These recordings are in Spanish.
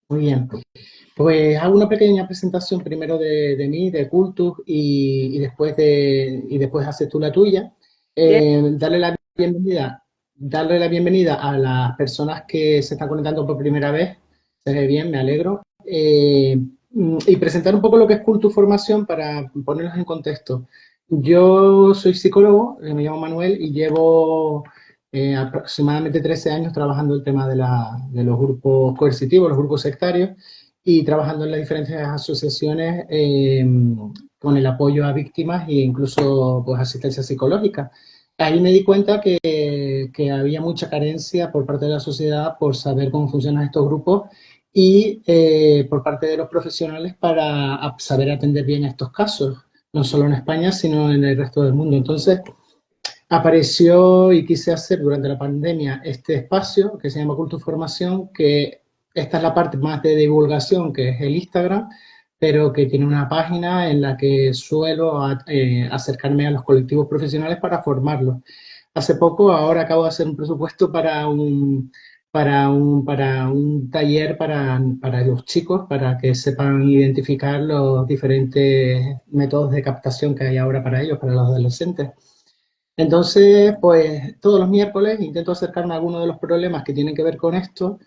Muy bien. Pues hago una pequeña presentación primero de mí, de Cultus, y después haces tú la tuya. Bien, Darle la bienvenida a las personas que se están conectando por primera vez. Se ve bien, me alegro. Y presentar un poco lo que es Cultus Formación para ponerlos en contexto. Yo soy psicólogo, me llamo Manuel y llevo aproximadamente 13 años trabajando el tema de los grupos coercitivos, los grupos sectarios y trabajando en las diferentes asociaciones con el apoyo a víctimas e incluso pues, asistencia psicológica. Ahí me di cuenta que había mucha carencia por parte de la sociedad por saber cómo funcionan estos grupos y por parte de los profesionales para saber atender bien estos casos, no solo en España, sino en el resto del mundo. Entonces, apareció y quise hacer durante la pandemia este espacio que se llama Culto Formación, que esta es la parte más de divulgación, que es el Instagram, pero que tiene una página en la que suelo acercarme a los colectivos profesionales para formarlos. Hace poco, ahora acabo de hacer un presupuesto para un taller para los chicos, para que sepan identificar los diferentes métodos de captación que hay ahora para ellos, para los adolescentes. Entonces, pues todos los miércoles intento acercarme a algunos de los problemas que tienen que ver con esto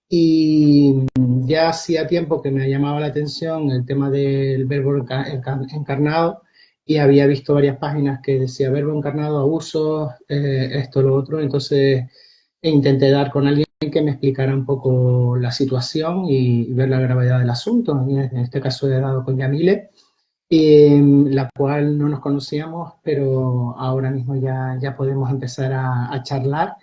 y ya hacía tiempo que me llamaba la atención el tema del verbo encarnado y había visto varias páginas que decía verbo encarnado, abusos, esto, lo otro, entonces intenté dar con alguien que me explicara un poco la situación y ver la gravedad del asunto. Y en este caso he dado con Yamile la cual no nos conocíamos, pero ahora mismo ya podemos empezar a charlar.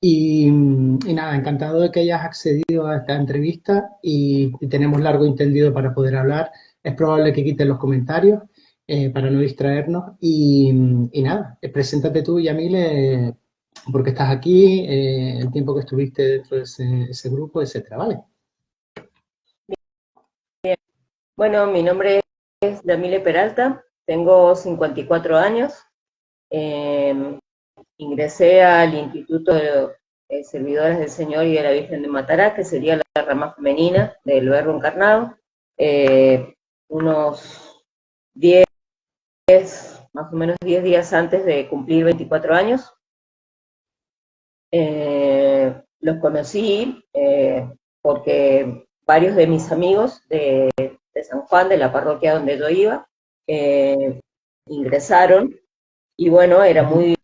Y nada, encantado de que hayas accedido a esta entrevista y tenemos largo entendido para poder hablar. Es probable que quites los comentarios para no distraernos. Y nada, preséntate tú, Yamile, porque estás aquí, el tiempo que estuviste dentro de ese grupo, etcétera, ¿vale? bien. Bueno, mi nombre es Yamile Peralta, tengo 54 años. eh, Ingresé al Instituto de Servidores del Señor y de la Virgen de Matará, que sería la rama femenina del Verbo Encarnado, unos 10, más o menos 10 días antes de cumplir 24 años. Los conocí porque varios de mis amigos de San Juan, de la parroquia donde yo iba, eh, ingresaron y bueno, era Ujú. muy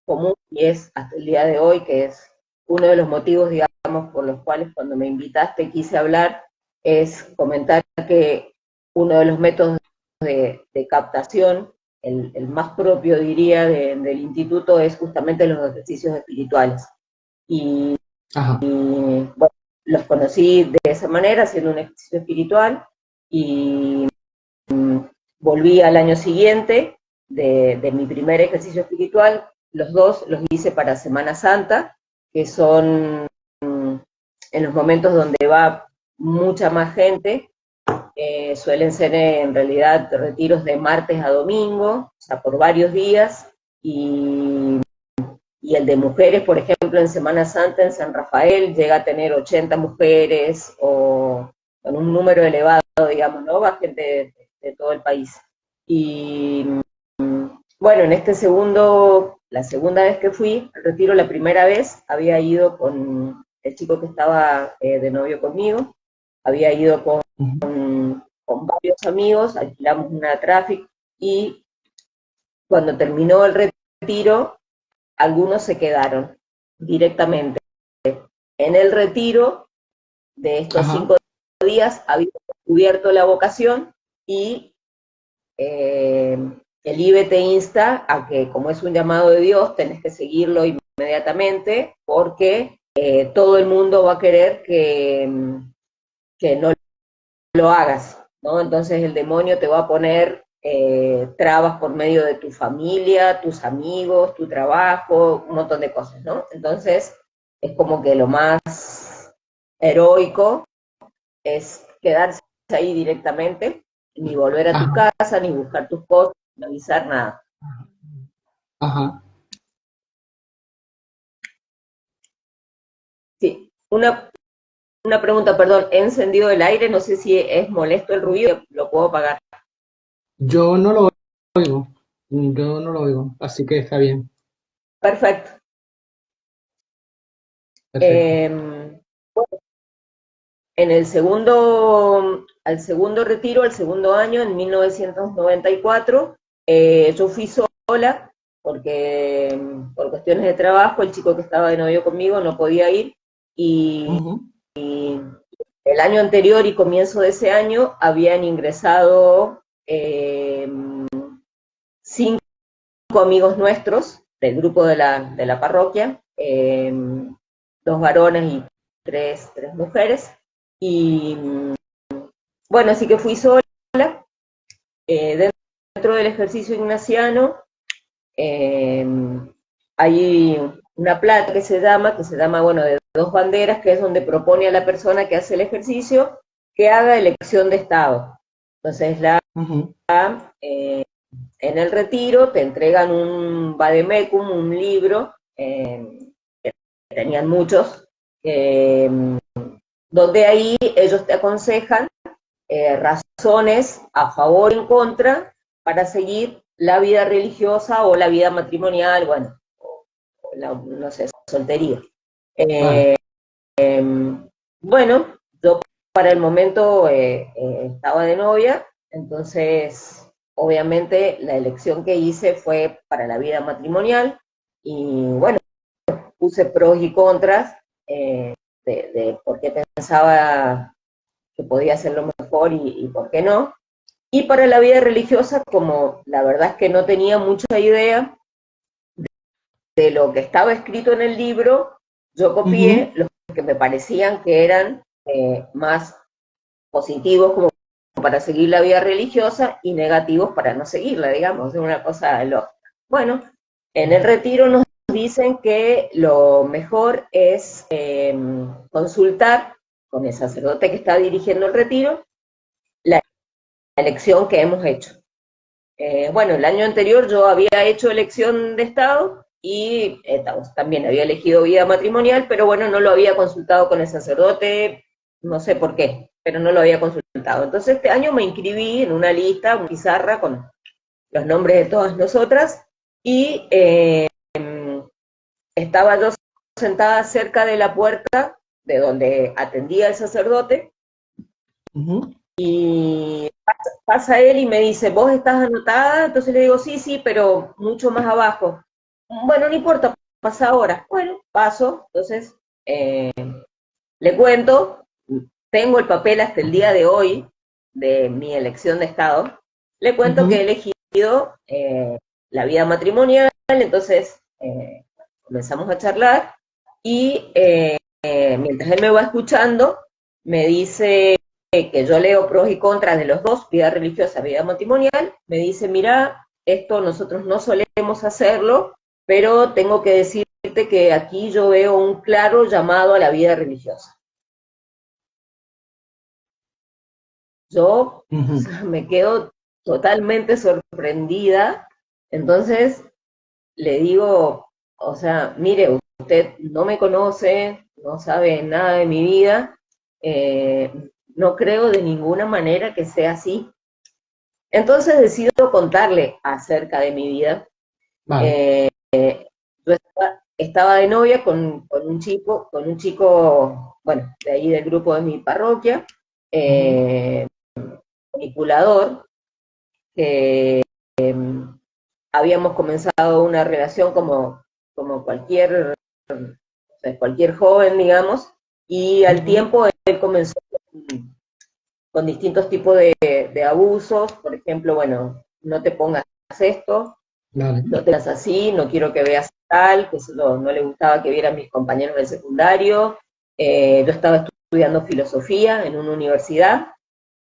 común y es hasta el día de hoy, que es uno de los motivos, digamos, por los cuales cuando me invitaste quise hablar, es comentar que uno de los métodos de captación, el más propio, diría, del instituto es justamente los ejercicios espirituales. Y Ajá, bueno, los conocí de esa manera, haciendo un ejercicio espiritual, y volví al año siguiente de mi primer ejercicio espiritual. Los dos los hice para Semana Santa, que son en los momentos donde va mucha más gente. Suelen ser en realidad retiros de martes a domingo, o sea, por varios días. Y el de mujeres, por ejemplo, en Semana Santa en San Rafael llega a tener 80 mujeres o con un número elevado, digamos, ¿no? Va gente de todo el país. Y bueno, en este la segunda vez que fui al retiro, la primera vez había ido con el chico que estaba de novio conmigo, había ido ujú, con varios amigos, alquilamos una traffic y cuando terminó el retiro, algunos se quedaron directamente. En el retiro de estos ajá. 5 días había descubierto la vocación y eh, el IBE te insta a que, como es un llamado de Dios, tenés que seguirlo inmediatamente porque todo el mundo va a querer que no lo hagas, ¿no? Entonces el demonio te va a poner trabas por medio de tu familia, tus amigos, tu trabajo, un montón de cosas, ¿no? Entonces es como que lo más heroico es quedarse ahí directamente, ni volver a tu Ajá, casa, ni buscar tus cosas, ni avisar nada. ajá, Sí, una una pregunta, perdón, he encendido el aire, no sé si es molesto el ruido, lo puedo apagar. Yo no lo oigo, yo no lo oigo, así que está bien, Perfecto. perfecto. Eh, en al segundo retiro, al segundo año, en 1994, yo fui sola, porque por cuestiones de trabajo, el chico que estaba de novio conmigo no podía ir, y Ujú, el año anterior y comienzo de ese año habían ingresado 5 amigos nuestros del grupo de la parroquia, 2 varones y tres mujeres, y bueno, así que fui sola, dentro del ejercicio ignaciano, eh, hay una plata que se llama, bueno, de 2 banderas, que es donde propone a la persona que hace el ejercicio que haga elección de Estado. Entonces, ujú, eh, en el retiro te entregan un vademecum, un libro, que tenían muchos, eh, donde ahí ellos te aconsejan razones a favor y en contra para seguir la vida religiosa o la vida matrimonial, bueno, no sé, soltería. vale. Eh, bueno, yo para el momento estaba de novia, entonces obviamente la elección que hice fue para la vida matrimonial y bueno, puse pros y contras de por qué pensaba que podía ser lo mejor y por qué no. Y para la vida religiosa, como la verdad es que no tenía mucha idea de lo que estaba escrito en el libro, yo copié Ujú, los que me parecían que eran más positivos como para seguir la vida religiosa y negativos para no seguirla, digamos, es una cosa lógica. Bueno, en el retiro nos dicen que lo mejor es consultar con el sacerdote que está dirigiendo el retiro la elección que hemos hecho. Bueno, el año anterior yo había hecho elección de Estado y también había elegido vida matrimonial, pero bueno, no lo había consultado con el sacerdote, no sé por qué, pero no lo había consultado. Entonces este año me inscribí en una lista, una pizarra con los nombres de todas nosotras y estaba yo sentada cerca de la puerta de donde atendía el sacerdote ujú, y pasa él y me dice, ¿vos estás anotada? Entonces le digo, sí, sí, pero mucho más abajo. Bueno, no importa, pasa ahora. Bueno, paso. Entonces, le cuento, tengo el papel hasta el día de hoy de mi elección de Estado. Le cuento que he ujú, elegido la vida matrimonial, entonces comenzamos a charlar y mientras él me va escuchando, me dice que yo leo pros y contras de los dos, vida religiosa, vida matrimonial, me dice, mira, esto nosotros no solemos hacerlo, pero tengo que decirte que aquí yo veo un claro llamado a la vida religiosa. Yo, o ujú. sea, me quedo totalmente sorprendida, entonces le digo, o sea, mire, usted no me conoce, no sabe nada de mi vida, no creo de ninguna manera que sea así. Entonces decido contarle acerca de mi vida. Vale. Eh, yo estaba de novia con un chico, bueno, de ahí del grupo de mi parroquia, Ujú, eh, manipulador, que habíamos comenzado una relación como cualquier joven, digamos, y al ujú, tiempo él comenzó con distintos tipos de abusos, por ejemplo, bueno, no te pongas esto, vale. no te das así, no quiero que veas tal, que eso no le gustaba que vieran mis compañeros del secundario, yo estaba estudiando filosofía en una universidad,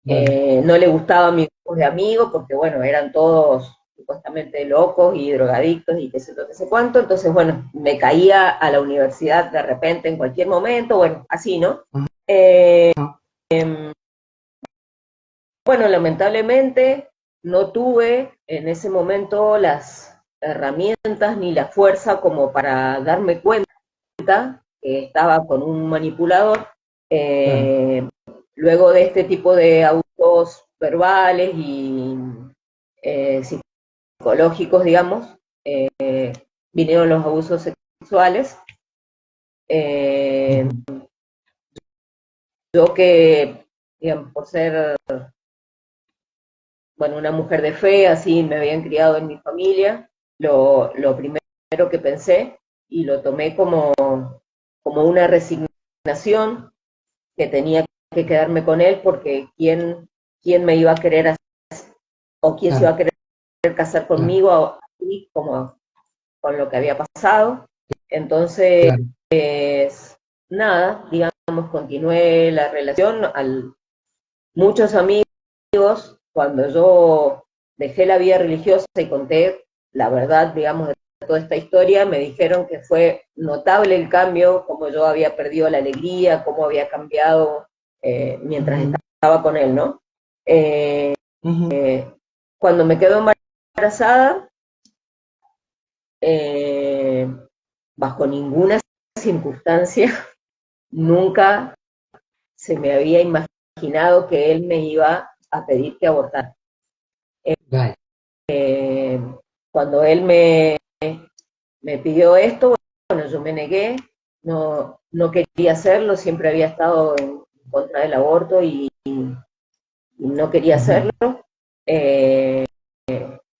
Vale. no le gustaba mi grupo de amigos porque, bueno, eran todos supuestamente locos y drogadictos y qué sé yo, qué sé cuánto, entonces, bueno, me caía a la universidad de repente en cualquier momento, bueno, así, ¿no? Eh, Ajá. bueno, lamentablemente no tuve en ese momento las herramientas ni la fuerza como para darme cuenta que estaba con un manipulador claro. Luego de este tipo de abusos verbales y eh, psicológicos, digamos, vinieron los abusos sexuales. Eh, Ujú. yo que, digamos, por ser, bueno, una mujer de fe, así me habían criado en mi familia, lo primero que pensé y lo tomé como una resignación que tenía que quedarme con él porque quién me iba a querer hacer, o quién se iba a Claro, querer casar claro, conmigo, así como con lo que había pasado. Entonces, claro. nada, digamos, continué la relación. Muchos amigos, cuando yo dejé la vida religiosa y conté la verdad, digamos, de toda esta historia, me dijeron que fue notable el cambio, cómo yo había perdido la alegría, cómo había cambiado mientras Ujú, estaba con él, ¿no? Eh, ujú. Cuando me quedo embarazada, eh, bajo ninguna circunstancia, nunca se me había imaginado que él me iba a pedir que abortara. Vale. Cuando él me pidió esto, bueno, yo me negué, no quería hacerlo, siempre había estado en contra del aborto y no quería Ujú. hacerlo. Eh,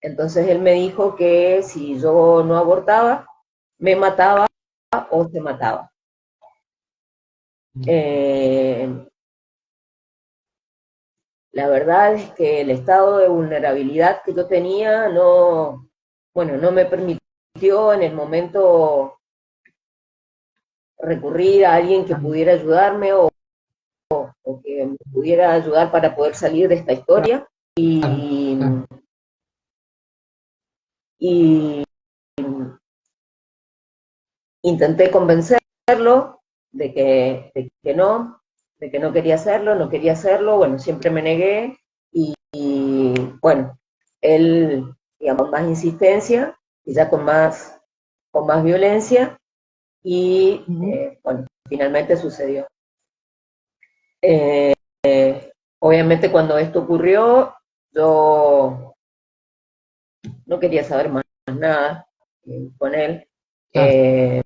entonces él me dijo que si yo no abortaba, me mataba o se mataba. Eh, la verdad es que el estado de vulnerabilidad que yo tenía bueno, no me permitió en el momento recurrir a alguien que Claro, pudiera ayudarme o que me pudiera ayudar para poder salir de esta historia. claro, Y, claro. y intenté convencerlo de que no quería hacerlo, no quería hacerlo, bueno, siempre me negué y bueno, él, digamos, más insistencia y ya con más violencia y Ujú. bueno, finalmente sucedió. Eh, Obviamente cuando esto ocurrió, yo no quería saber más nada con él. Claro, Eh,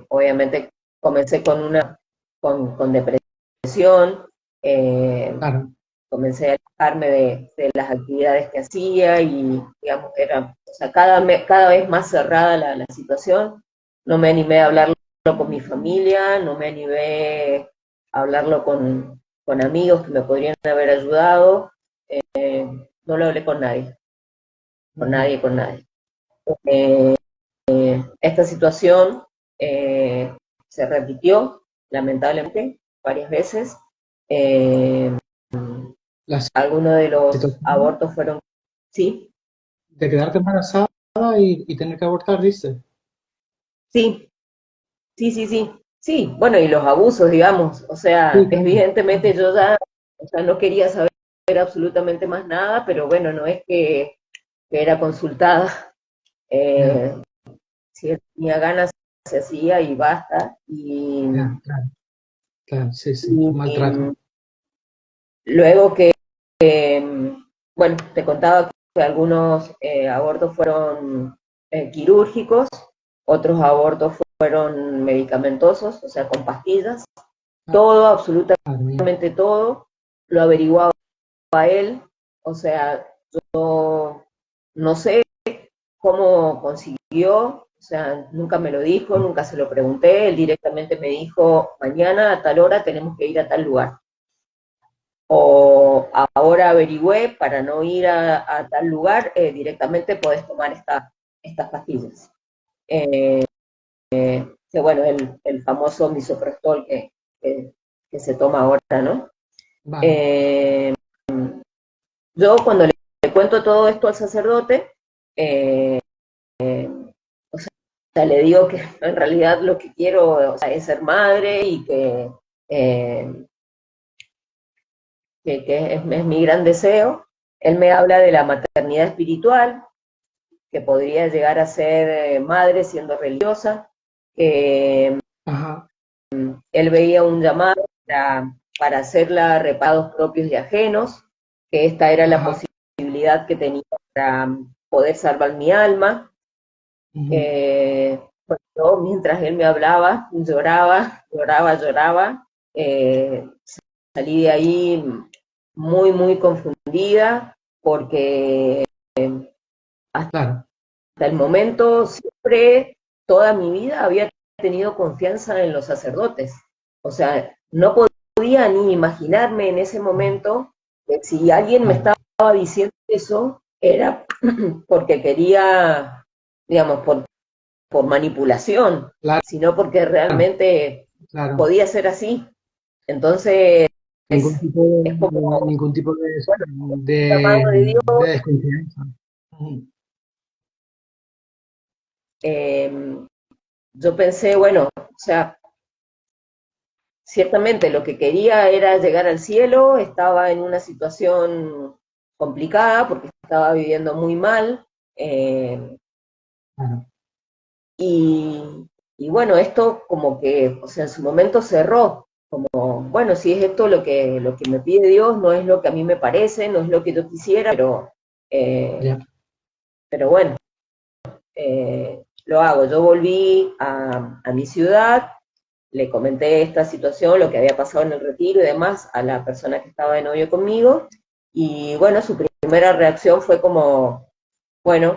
Obviamente comencé con depresión, eh, claro. comencé a alejarme de las actividades que hacía y, digamos, era, o sea, cada vez más cerrada la situación. No me animé a hablarlo con mi familia, no me animé a hablarlo con amigos que me podrían haber ayudado. No lo hablé con nadie, con Ujú. nadie, con nadie. Eh, Esta situación eh, se repitió, lamentablemente, varias veces. Eh, La Algunos de los situación abortos fueron, sí, de quedarte embarazada y tener que abortar, dice. sí, sí, sí, sí, sí. Bueno, y los abusos, digamos, o sea, Sí, claro, evidentemente claro, yo ya, o sea, no quería saber absolutamente más nada, pero bueno, no es que era consultada. ya, Eh, si él tenía ganas, se hacía y basta. ya, claro, claro, sí, sí, Y un maltrato. luego bueno, te contaba que algunos abortos fueron quirúrgicos, otros abortos fueron medicamentosos, o sea, con pastillas. Todo, Madre mía, absolutamente todo, lo averiguaba él. O sea, no sé cómo consiguió, o sea, nunca me lo dijo, nunca se lo pregunté, él directamente me dijo, mañana a tal hora tenemos que ir a tal lugar. O ahora averigüé para no ir a tal lugar, directamente podés tomar estas pastillas. Eh, que bueno, el famoso misoprostol que se toma ahora, ¿no? vale. Eh, yo cuando le cuento todo esto al sacerdote, eh, o sea, le digo que en realidad lo que quiero, o sea, es ser madre y eh, es mi gran deseo. Él me habla de la maternidad espiritual, que podría llegar a ser madre siendo religiosa, que Ajá, él veía un llamado para hacerla reparos propios y ajenos, que esta era la Ajá. posibilidad que tenía para poder salvar mi alma. Ujú. Pues yo, mientras él me hablaba, lloraba, lloraba, lloraba. Eh, Salí de ahí muy, muy confundida, porque Claro, hasta el momento siempre, toda mi vida, había tenido confianza en los sacerdotes. O sea, no podía ni imaginarme en ese momento que si alguien me claro, estaba diciendo eso, era porque quería, digamos, por manipulación, claro, sino porque claro, realmente claro. podía ser así. Entonces, Ningún tipo es como, ningún tipo bueno, llamado de Dios. de desconfianza. Ujú. eh, yo pensé, bueno, o sea, ciertamente lo que quería era llegar al cielo, estaba en una situación complicada porque estaba viviendo muy mal, eh, Claro, y, y bueno, esto como que, o sea, en su momento cerró, como, bueno, si es esto lo que me pide Dios, no es lo que a mí me parece, no es lo que yo quisiera, eh, ya. pero bueno, lo hago. Yo volví a mi ciudad, le comenté esta situación, lo que había pasado en el retiro y demás, a la persona que estaba de novio conmigo, y bueno, su primera reacción fue como, bueno,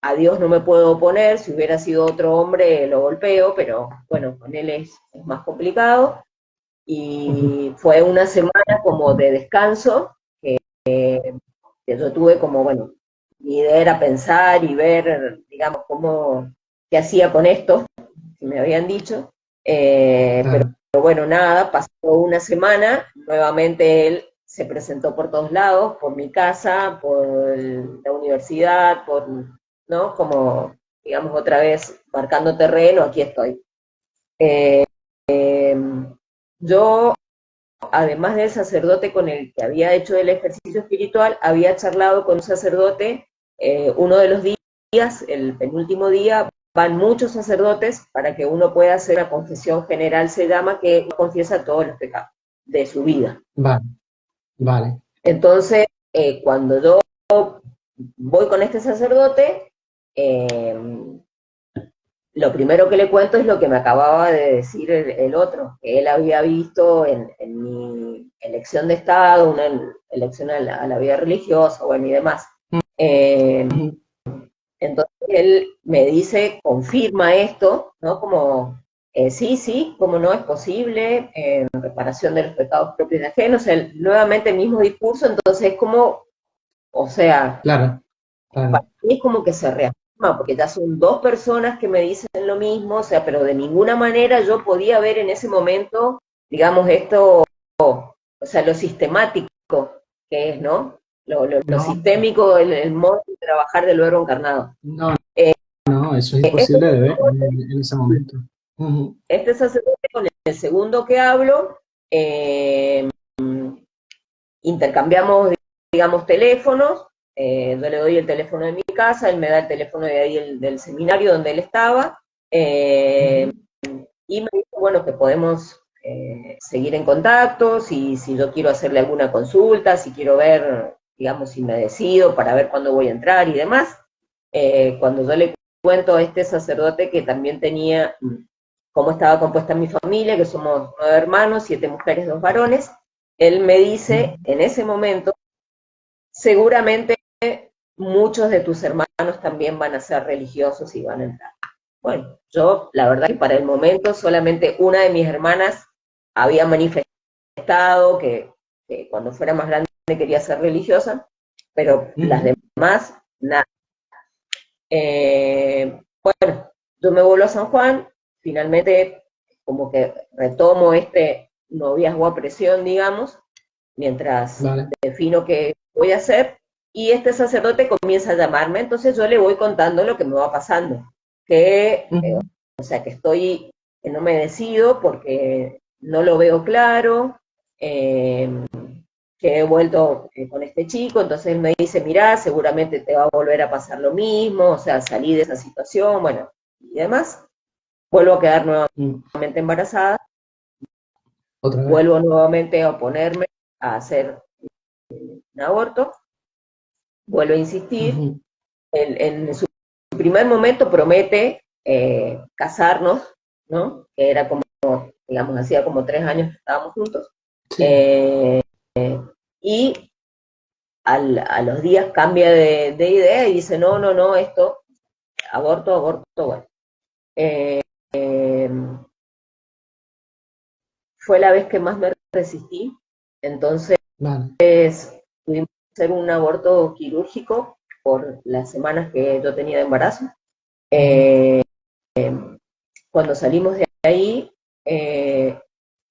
a Dios no me puedo oponer, si hubiera sido otro hombre lo golpeo, pero bueno, con él es más complicado, Ujú. y fue una semana como de descanso, que yo tuve como, bueno, mi idea era pensar y ver, digamos, cómo, qué hacía con esto, que me habían dicho. Claro. Pero bueno, nada, pasó una semana, nuevamente él se presentó por todos lados, por mi casa, por la universidad, ¿no? Como, digamos, otra vez marcando terreno, aquí estoy. Eh, yo, además del sacerdote con el que había hecho el ejercicio espiritual, había charlado con un sacerdote uno de los días, el penúltimo día, van muchos sacerdotes para que uno pueda hacer la confesión general, se llama, que confiesa todos los pecados de su vida. Vale, vale. Entonces, cuando yo voy con este sacerdote, eh, lo primero que le cuento es lo que me acababa de decir el otro, que él había visto en mi elección de Estado, una elección a la vida religiosa, bueno, y demás. Eh, Ujú. entonces él me dice, confirma esto, ¿no? Como, sí, sí, como no es posible, reparación de los pecados propios de ajenos, nuevamente el mismo discurso, entonces es como, o sea, Claro, para claro. mí es como que se reafirma, porque ya son dos personas que me dicen lo mismo, o sea, pero de ninguna manera yo podía ver en ese momento, digamos, esto, o sea, lo sistemático que es, ¿no? Lo No, sistémico, el modo de trabajar del verbo encarnado. no, Eh, no, eso es este, imposible de ver en ese momento. Ujú. este sacerdote con el segundo que hablo, eh, intercambiamos, digamos, teléfonos, yo le doy el teléfono de mi casa, él me da el teléfono de ahí del seminario donde él estaba, eh, Ujú. y me dijo, bueno, que podemos seguir en contacto, si yo quiero hacerle alguna consulta, si quiero ver, digamos, si me decido para ver cuándo voy a entrar y demás. Cuando yo le cuento a este sacerdote que también tenía cómo estaba compuesta mi familia, que somos 9 hermanos, 7 mujeres, 2 varones, él me dice Ujú. en ese momento, seguramente muchos de tus hermanos también van a ser religiosos y van a entrar. Bueno, yo la verdad que para el momento solamente una de mis hermanas había manifestado que cuando fuera más grande quería ser religiosa, pero las Ujú. demás, nada. Bueno, yo me vuelvo a San Juan, finalmente como que retomo este noviazgo a presión, digamos, mientras Vale. defino qué voy a hacer, y este sacerdote comienza a llamarme, entonces yo le voy contando lo que me va pasando, que, Ujú. o sea, que no me decido porque no lo veo claro, eh, que he vuelto con este chico, entonces él me dice, mirá, seguramente te va a volver a pasar lo mismo, o sea, salí de esa situación, bueno, y demás, vuelvo a quedar Mm. nuevamente embarazada, otra vez. vuelvo nuevamente a oponerme a hacer un aborto, vuelvo a insistir, Ujú. en su primer momento promete casarnos, ¿no? Que era como, digamos, hacía como 3 años que estábamos juntos, Sí, eh, y a los días cambia de idea y dice, no, no, no, esto, aborto, aborto, bueno. Eh, eh, Fue la vez que más me resistí, entonces vale. tuvimos que hacer un aborto quirúrgico por las semanas que yo tenía de embarazo. Ujú. Eh, Cuando salimos de ahí, eh,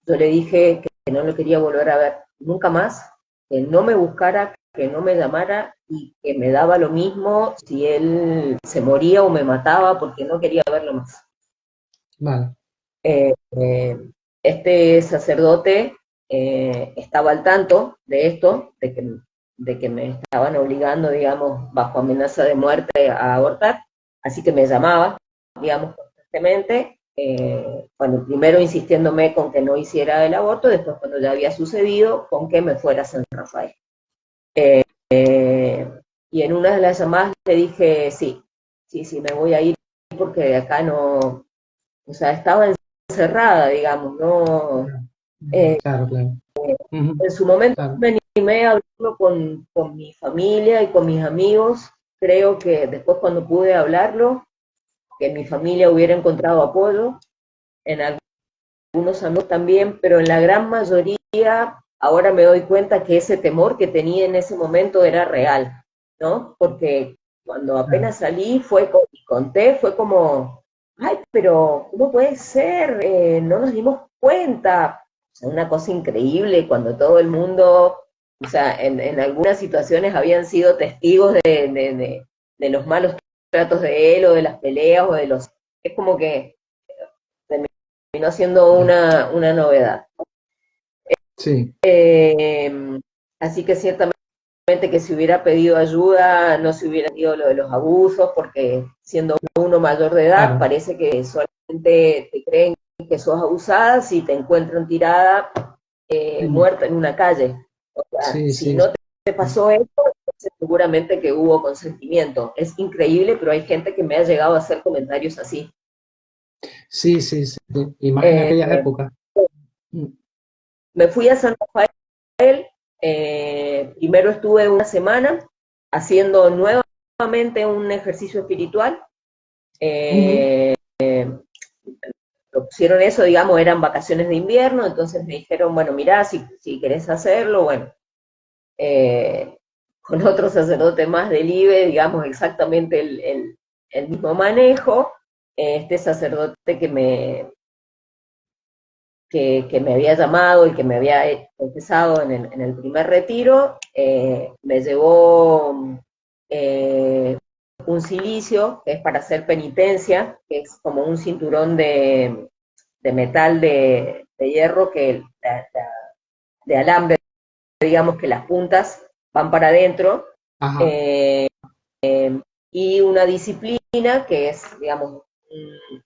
yo le dije que no lo quería volver a ver nunca más, que no me buscara, que no me llamara y que me daba lo mismo si él se moría o me mataba porque no quería verlo más. Vale. Eh, eh, este sacerdote estaba al tanto de esto, de que me estaban obligando, digamos, bajo amenaza de muerte a abortar, así que me llamaba, digamos, constantemente, bueno, primero insistiéndome con que no hiciera el aborto, después cuando ya había sucedido, con que me fuera a San Rafael. Eh, y en una de las llamadas le dije, sí, sí, sí, me voy a ir porque de acá no, o sea, estaba encerrada, digamos, no. Eh, Claro, claro. Ujú. en su momento Claro. me animé a hablarlo con mi familia y con mis amigos. Creo que después cuando pude hablarlo, que mi familia hubiera encontrado apoyo, en algunos amigos también, pero en la gran mayoría, ahora me doy cuenta que ese temor que tenía en ese momento era real, ¿no? Porque cuando Claro. apenas salí y conté, fue como, ay, pero ¿cómo puede ser? No nos dimos cuenta. O sea, una cosa increíble cuando todo el mundo, o sea, en algunas situaciones habían sido testigos de los malos tratos de él o de las peleas o de los... Es como que terminó siendo Ya. una novedad. Sí, Eh, Así que ciertamente que si hubiera pedido ayuda no se hubiera ido lo de los abusos, porque siendo uno mayor de edad claro. parece que solamente te creen que sos abusada si te encuentran tirada, Mm. muerta en una calle. O sea, Sí, si sí, no te pasó eso, entonces seguramente que hubo consentimiento. Es increíble, pero hay gente que me ha llegado a hacer comentarios así. sí, sí, sí. Y más en Eh, aquellas épocas. Mm. Me fui a San Rafael, primero estuve una semana haciendo nuevamente un ejercicio espiritual. Ujú. Eh, Propusieron eso, digamos, eran vacaciones de invierno, entonces me dijeron, bueno, mirá, si querés hacerlo, bueno, eh, con otro sacerdote más del IBE, digamos, exactamente el mismo manejo. Este sacerdote que me había llamado y que me había empezado en el primer retiro, me llevó un cilicio, que es para hacer penitencia, que es como un cinturón de metal de hierro de alambre, digamos que las puntas van para adentro, Ajá. eh, y una disciplina que es, digamos,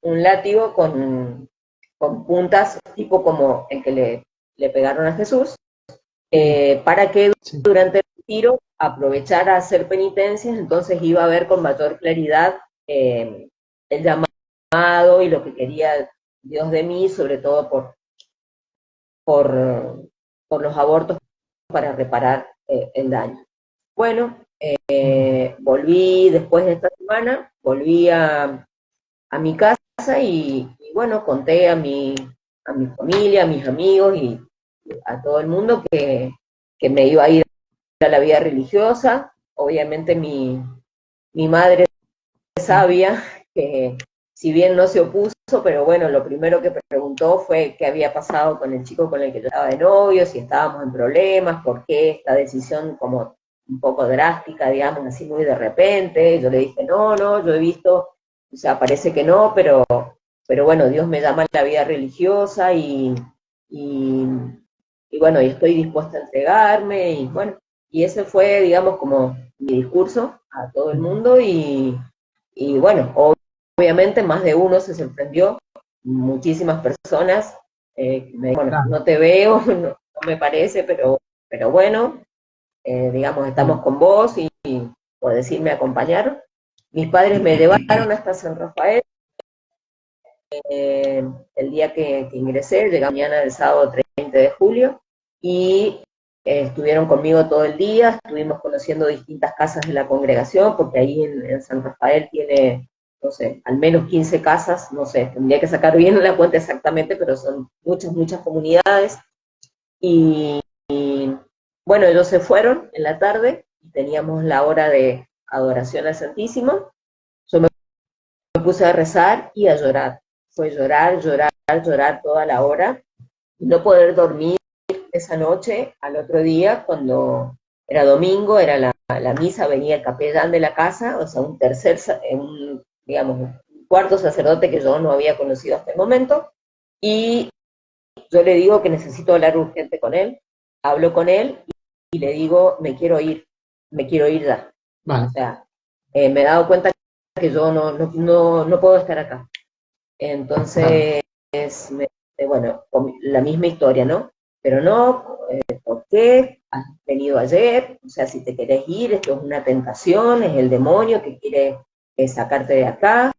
un látigo con puntas tipo como el que le pegaron a Jesús, Sí, para que sí. durante el retiro aprovechara a hacer penitencias, entonces iba a ver con mayor claridad el llamado y lo que quería Dios de mí, sobre todo por, por los abortos para reparar el daño. Bueno, Ujú. volví después de esta semana, volví a mi casa y bueno, conté a mi familia, a mis amigos y a todo el mundo que me iba a ir a la vida religiosa. Obviamente mi madre sabia, que si bien no se opuso, pero bueno, lo primero que preguntó fue qué había pasado con el chico con el que yo estaba de novio, si estábamos en problemas, por qué esta decisión como un poco drástica, digamos, así muy de repente. Yo le dije, no, no, yo he visto, o sea, parece que no, pero bueno, Dios me llama a la vida religiosa y, y bueno, y estoy dispuesta a entregarme y bueno, y ese fue, digamos, como mi discurso a todo el Ujú. mundo y bueno, obviamente más de uno se sorprendió, muchísimas personas, bueno, claro, no te veo, no me parece, pero bueno, digamos, estamos con vos y podés irme a acompañar. Mis padres me llevaron hasta San Rafael el día que ingresé, llegué mañana del sábado 30 de julio, y estuvieron conmigo todo el día, estuvimos conociendo distintas casas de la congregación, porque ahí en San Rafael tiene, no sé, al menos 15 casas, no sé, tendría que sacar bien la cuenta exactamente, pero son muchas, muchas comunidades, y bueno, ellos se fueron en la tarde, y teníamos la hora de adoración al Santísimo. Yo me puse a rezar y a llorar. Fue llorar, llorar, llorar toda la hora. No poder dormir esa noche. Al otro día, cuando era domingo, era la misa, venía el capellán de la casa, o sea, un tercer, digamos, un cuarto sacerdote que yo no había conocido hasta el momento, y yo le digo que necesito hablar urgente con él. Hablo con él y le digo, me quiero ir ya. O vale, sea, me he dado cuenta que yo no puedo estar acá. claro, Entonces, bueno, la misma historia, ¿no? Pero no, ¿por qué? Has venido ayer, o sea, si te querés ir, esto es una tentación, es el demonio que quiere sacarte de acá.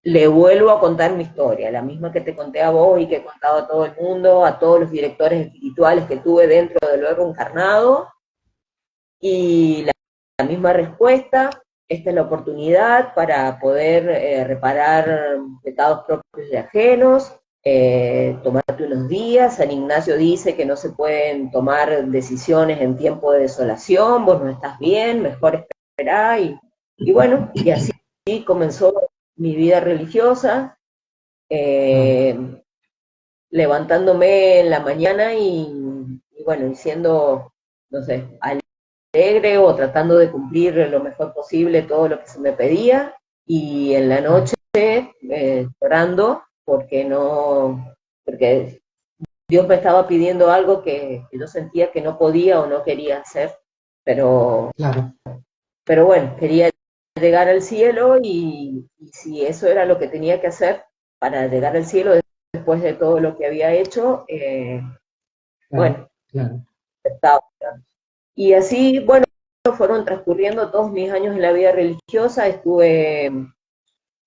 Le vuelvo a contar mi historia, la misma que te conté a vos y que he contado a todo el mundo, a todos los directores espirituales que tuve dentro del Verbo Encarnado, y la misma respuesta. Esta es la oportunidad para poder reparar pecados propios y ajenos, tomarte unos días. San Ignacio dice que no se pueden tomar decisiones en tiempo de desolación, vos no estás bien, mejor esperá, y bueno, y así comenzó mi vida religiosa, vale, eh, levantándome en la mañana y bueno, diciendo, no sé, alegre o tratando de cumplir lo mejor posible todo lo que se me pedía, y en la vale, noche llorando porque Dios me estaba pidiendo algo que yo sentía que no podía o no quería hacer, pero, claro, pero bueno, quería llegar al cielo, y si eso era lo que tenía que hacer para llegar al cielo después de todo lo que había hecho, claro, bueno, claro, estaba. Y así, bueno, fueron transcurriendo todos mis años en la vida religiosa. Estuve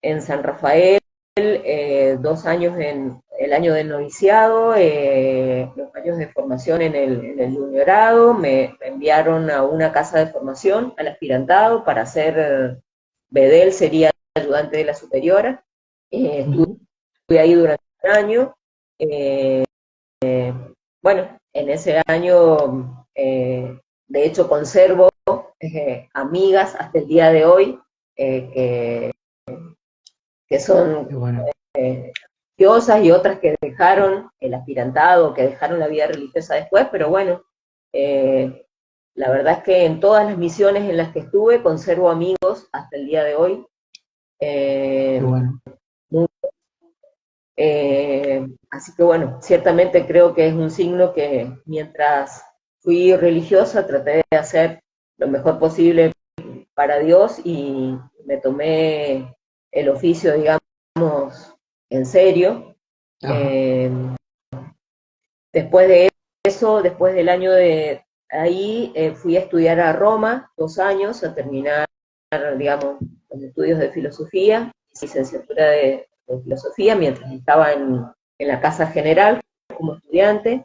en San Rafael 2 años en el año del noviciado, los años de formación en el juniorado. Me enviaron a una casa de formación, al aspirantado, para ser bedel, sería ayudante de la superiora. ujú, Estuve ahí durante un año. Eh, bueno, en ese año, de hecho, conservo amigas hasta el día de hoy, que qué son bueno, religiosas, y otras que dejaron el aspirantado, que dejaron la vida religiosa después, pero bueno, eh, la verdad es que en todas las misiones en las que estuve conservo amigos hasta el día de hoy. qué Eh, bueno, así que bueno, ciertamente creo que es un signo que mientras fui religiosa traté de hacer lo mejor posible para Dios, y me tomé el oficio, digamos, en serio. ajá, Eh, Después de eso, después del año de ahí, fui a estudiar a Roma 2 años, a terminar, digamos, los estudios de filosofía, licenciatura de filosofía, mientras estaba en la Casa General como estudiante.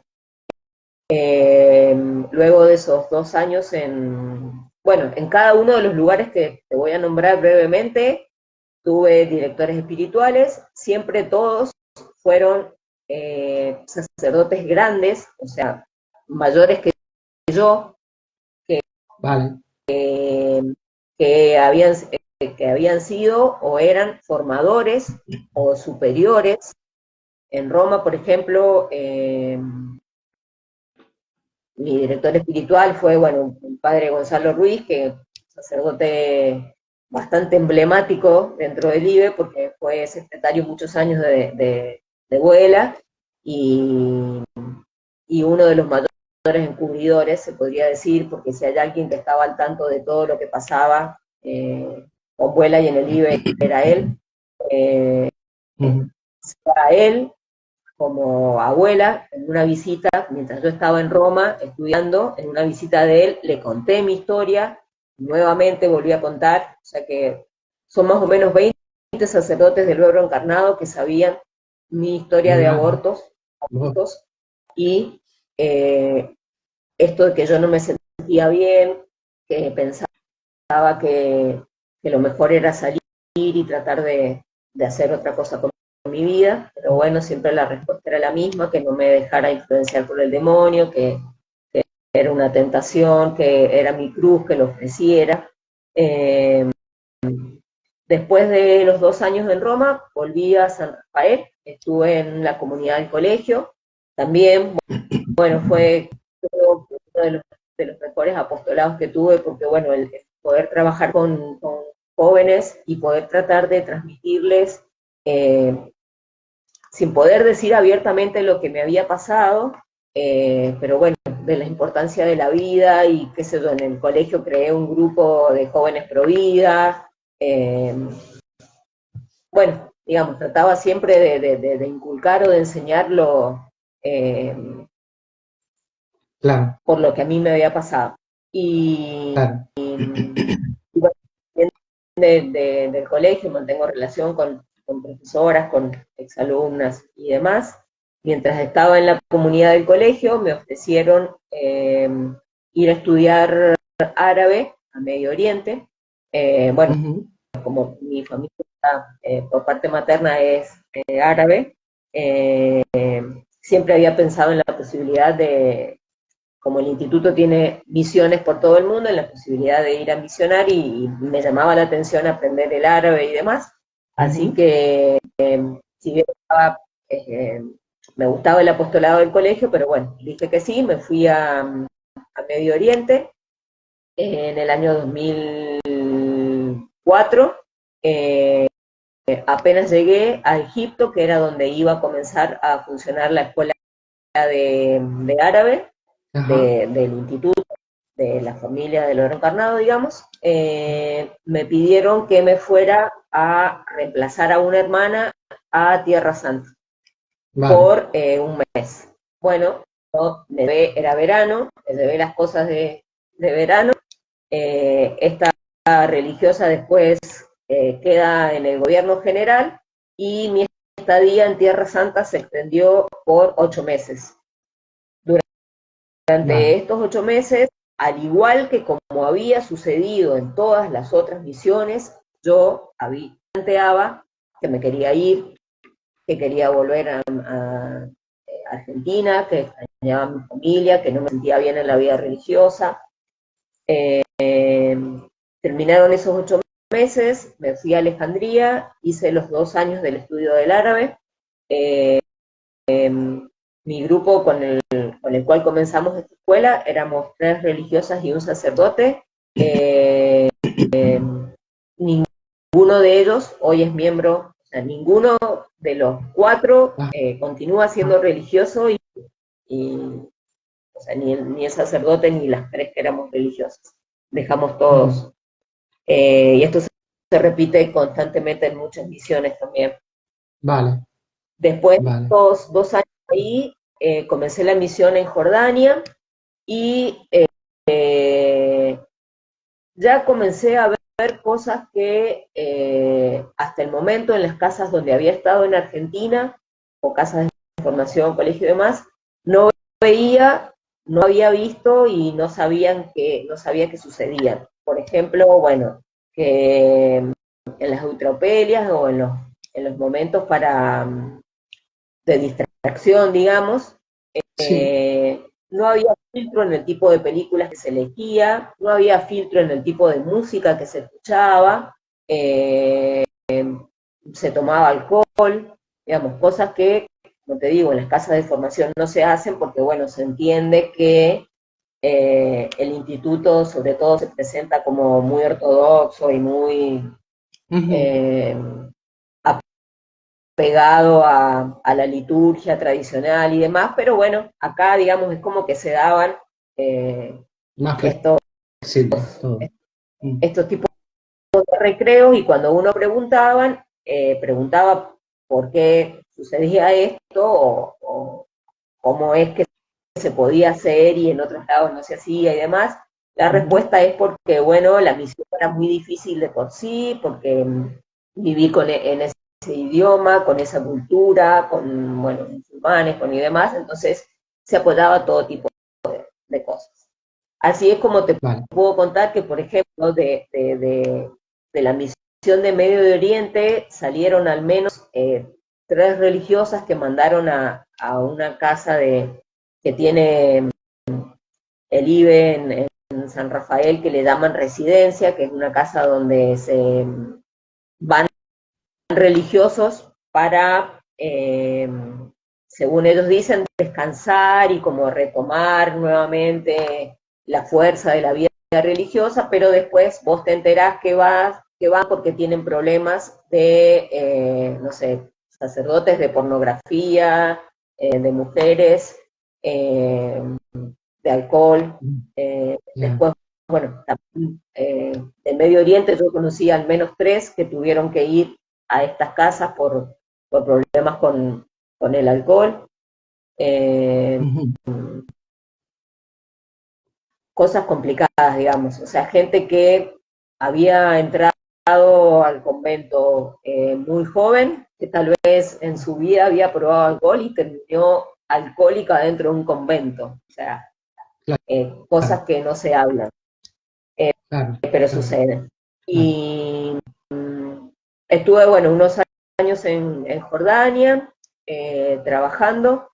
Luego de esos 2 años bueno, en cada uno de los lugares que te voy a nombrar brevemente, tuve directores espirituales. Siempre todos fueron sacerdotes grandes, o sea, mayores que yo, vale, que habían sido o eran formadores o superiores. En Roma, por ejemplo, mi director espiritual fue, bueno, el padre Gonzalo Ruiz, que es un sacerdote bastante emblemático dentro del IBE, porque fue secretario muchos años de Vuela, y, y uno de los mayores encubridores, se podría decir, porque si hay alguien que estaba al tanto de todo lo que pasaba con Vuela y en el IBE, era él. Eh, ujú, a él. como abuela, en una visita, mientras yo estaba en Roma estudiando, en una visita de él, le conté mi historia, nuevamente volví a contar, o sea que son más o menos 20 sacerdotes del Verbo Encarnado que sabían mi historia de Claro. abortos, Oh, y esto de que yo no me sentía bien, que pensaba que lo mejor era salir y tratar de hacer otra cosa con mi vida, pero bueno, siempre la respuesta era la misma, que no me dejara influenciar por el demonio, que era una tentación, que era mi cruz, que lo ofreciera. Eh, Después de los 2 años en Roma, volví a San Rafael, estuve en la comunidad del colegio, también, bueno, fue uno de los mejores apostolados que tuve, porque bueno, el poder trabajar con jóvenes y poder tratar de transmitirles, sin poder decir abiertamente lo que me había pasado, pero bueno, de la importancia de la vida y qué sé yo, en el colegio creé un grupo de jóvenes pro vida, bueno, digamos, trataba siempre de inculcar o de enseñarlo, eh, claro, por lo que a mí me había pasado. Y, claro. y bueno, del colegio mantengo relación con profesoras, con exalumnas y demás. Mientras estaba en la comunidad del colegio, me ofrecieron ir a estudiar árabe a Medio Oriente. Bueno, Ujú. como mi familia por parte materna es árabe, siempre había pensado en la posibilidad de, como el instituto tiene misiones por todo el mundo, en la posibilidad de ir a misionar y me llamaba la atención aprender el árabe y demás. Así Ujú. que, si bien estaba, eh, me gustaba el apostolado del colegio, pero bueno, dije que sí, me fui a Medio Oriente en el año 2004. Eh, Apenas llegué a Egipto, que era donde iba a comenzar a funcionar la escuela de árabe Ajá. del instituto, de la familia del oro encarnado, digamos, me pidieron que me fuera a reemplazar a una hermana a Tierra Santa Vale. por un mes. Bueno, yo era verano, me llevé las cosas de verano. Esta religiosa después queda en el gobierno general y mi estadía en Tierra Santa se extendió por 8 meses. Durante Vale. estos 8 meses, al igual que como había sucedido en todas las otras misiones, yo planteaba que me quería ir, que quería volver a Argentina, que extrañaba a mi familia, que no me sentía bien en la vida religiosa. Terminaron esos 8 meses, me fui a Alejandría, hice los 2 años del estudio del árabe. Eh, Mi grupo con el cual comenzamos esta escuela éramos 3 religiosas y un sacerdote. Eh, Ninguno de ellos hoy es miembro, o sea, ninguno de los 4 continúa siendo religioso y o sea, ni el sacerdote ni las 3 que éramos religiosas. Dejamos Ujú. todos. Y esto se repite constantemente en muchas misiones también. Vale. Después de Vale. estos 2 años ahí, comencé la misión en Jordania y ya comencé a ver cosas que hasta el momento en las casas donde había estado en Argentina, o casas de formación, colegio y demás, no veía, no había visto y no sabía que sucedían. Por ejemplo, bueno, que en las eutropelias o en los momentos de distracción, digamos, Sí. no había filtro en el tipo de películas que se elegía, no había filtro en el tipo de música que se escuchaba, eh, se tomaba alcohol, digamos, cosas que, como te digo, en las casas de formación no se hacen porque, bueno, se entiende que el instituto sobre todo se presenta como muy ortodoxo y muy Ujú. eh, pegado a la liturgia tradicional y demás, pero bueno, acá digamos es como que se daban eh, Más estos, flexible todo. Mm. estos tipos de recreos y cuando uno preguntaba por qué sucedía esto o cómo es que se podía hacer y en otros lados no se hacía y demás. La respuesta es porque, bueno, la misión era muy difícil de por sí, porque viví en ese idioma, con esa cultura, con, bueno, musulmanes, con y demás, entonces se apoyaba todo tipo de cosas. Así es como te Vale. puedo contar que, por ejemplo, de la misión de Medio de Oriente salieron al menos 3 religiosas que mandaron a una casa que tiene el IBE en San Rafael, que le llaman residencia, que es una casa donde se van religiosos para, según ellos dicen, descansar y como retomar nuevamente la fuerza de la vida religiosa, pero después vos te enterás que van porque tienen problemas de, no sé, sacerdotes de pornografía, de mujeres, de alcohol. Ya. Después, bueno, también, en Medio Oriente yo conocí al menos 3 que tuvieron que ir a estas casas por problemas con el alcohol. Eh, Ujú. Cosas complicadas, digamos. O sea, gente que había entrado al convento muy joven, que tal vez en su vida había probado alcohol y terminó alcohólica dentro de un convento. O sea, Claro, cosas que no se hablan, claro, pero claro, suceden. claro. Y estuve, bueno, unos años en Jordania trabajando,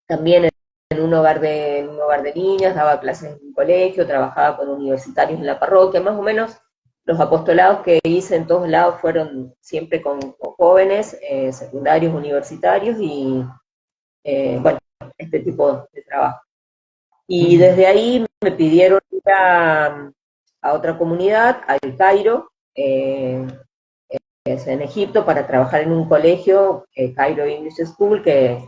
también en un hogar de niñas, daba clases en un colegio, trabajaba con universitarios en la parroquia, más o menos los apostolados que hice en todos lados fueron siempre con jóvenes, secundarios, universitarios y, bueno, este tipo de trabajo. Y Ujú. desde ahí me pidieron ir a otra comunidad, al Cairo, que es en Egipto, para trabajar en un colegio, Cairo English School, que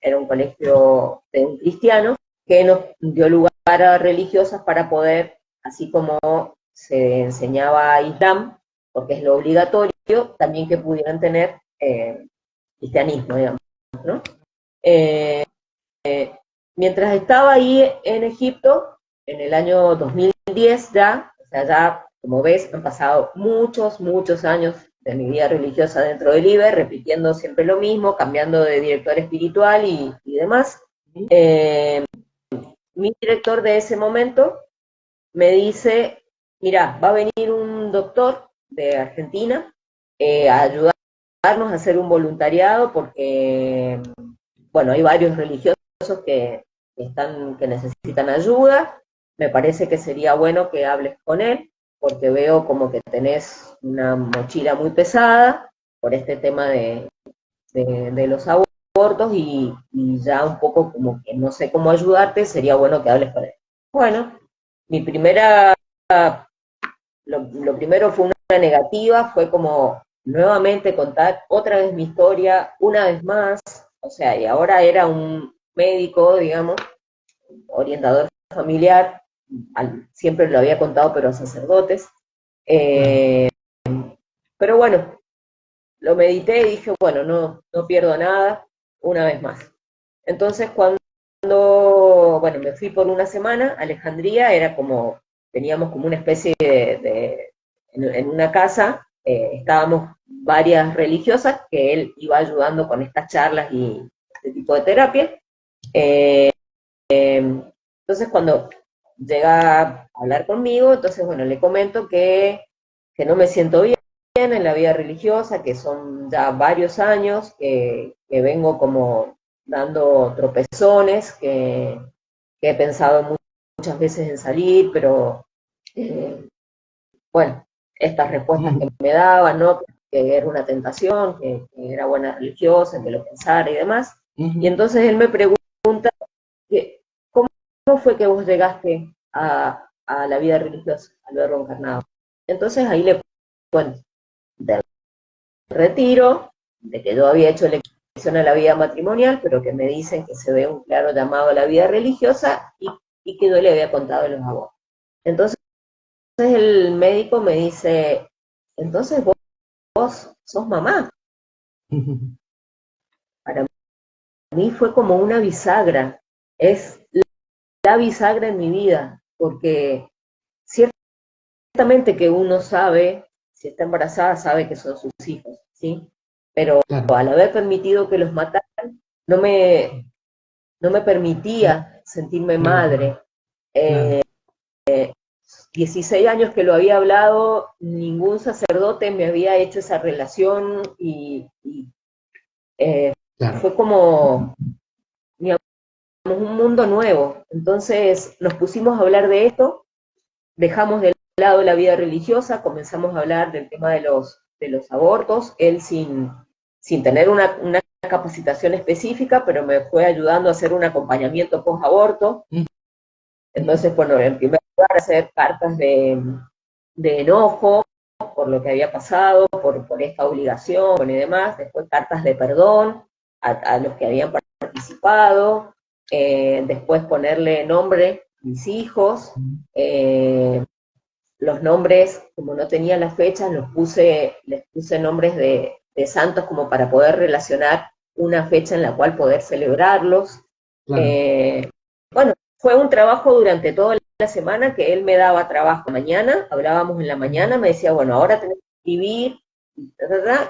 era un colegio de un cristiano, que nos dio lugar a religiosas para poder, así como se enseñaba Islam, porque es lo obligatorio, también que pudieran tener cristianismo, digamos, ¿no? Eh, Mientras estaba ahí en Egipto, en el año 2010 ya, o sea, ya, como ves, han pasado muchos, muchos años de mi vida religiosa dentro del IBE, repitiendo siempre lo mismo, cambiando de director espiritual y demás. Eh, Mi director de ese momento me dice, mira, va a venir un doctor de Argentina a ayudarnos a hacer un voluntariado porque, bueno, hay varios religiosos que, que necesitan ayuda. Me parece que sería bueno que hables con él, porque veo como que tenés una mochila muy pesada por este tema de los abortos y ya un poco como que no sé cómo ayudarte, sería bueno que hables con él. Bueno, mi primera, lo primero fue una negativa, fue como nuevamente contar otra vez mi historia, una vez más, o sea, y ahora era un médico, digamos, orientador familiar, siempre lo había contado, pero a sacerdotes. Claro. Eh, pero bueno, lo medité y dije, bueno, no pierdo nada, una vez más. Entonces, bueno, me fui por una semana a Alejandría, era como, teníamos como una especie en una casa, estábamos varias religiosas que él iba ayudando con estas charlas y este tipo de terapia. Eh, entonces, cuando llega a hablar conmigo, entonces, bueno, le comento que no me siento bien en la vida religiosa, que son ya varios años, que vengo como dando tropezones, que he pensado muchas veces en salir, pero eh, bueno, estas respuestas que Ujú. me daban, ¿no? Que era una tentación, que era buena religiosa, que lo pensara y demás. Y Ujú. entonces él me pregunta, ¿cómo fue que vos llegaste a la vida religiosa, al verbo encarnado? Entonces ahí le cuento del retiro, de que yo había hecho elección a la vida matrimonial, pero que me dicen que se ve un claro llamado a la vida religiosa y que yo le había contado de los abortos. Entonces el médico me dice, entonces vos sos mamá. Ujú. para mí fue como una bisagra, es la bisagra en mi vida, porque ciertamente que uno sabe, si está embarazada, sabe que son sus hijos, ¿sí? Pero claro, al haber permitido que los mataran, no me, no me permitía sentirme claro, madre. claro, 16 años que lo había hablado, ningún sacerdote me había hecho esa relación y claro. fue como, digamos, un mundo nuevo. Entonces nos pusimos a hablar de esto, dejamos de lado la vida religiosa, comenzamos a hablar del tema de los abortos, él sin tener una capacitación específica, pero me fue ayudando a hacer un acompañamiento post-aborto. Ujú. Entonces, bueno, en primer lugar, hacer cartas de enojo por lo que había pasado, por esta obligación y demás, después cartas de perdón a los que habían participado, después ponerle nombre a mis hijos, eh, los nombres, como no tenía las fechas, les puse nombres de santos como para poder relacionar una fecha en la cual poder celebrarlos. Claro, Eh, bueno, fue un trabajo durante toda la semana que él me daba trabajo mañana, hablábamos en la mañana, me decía, bueno, ahora tenés que escribir,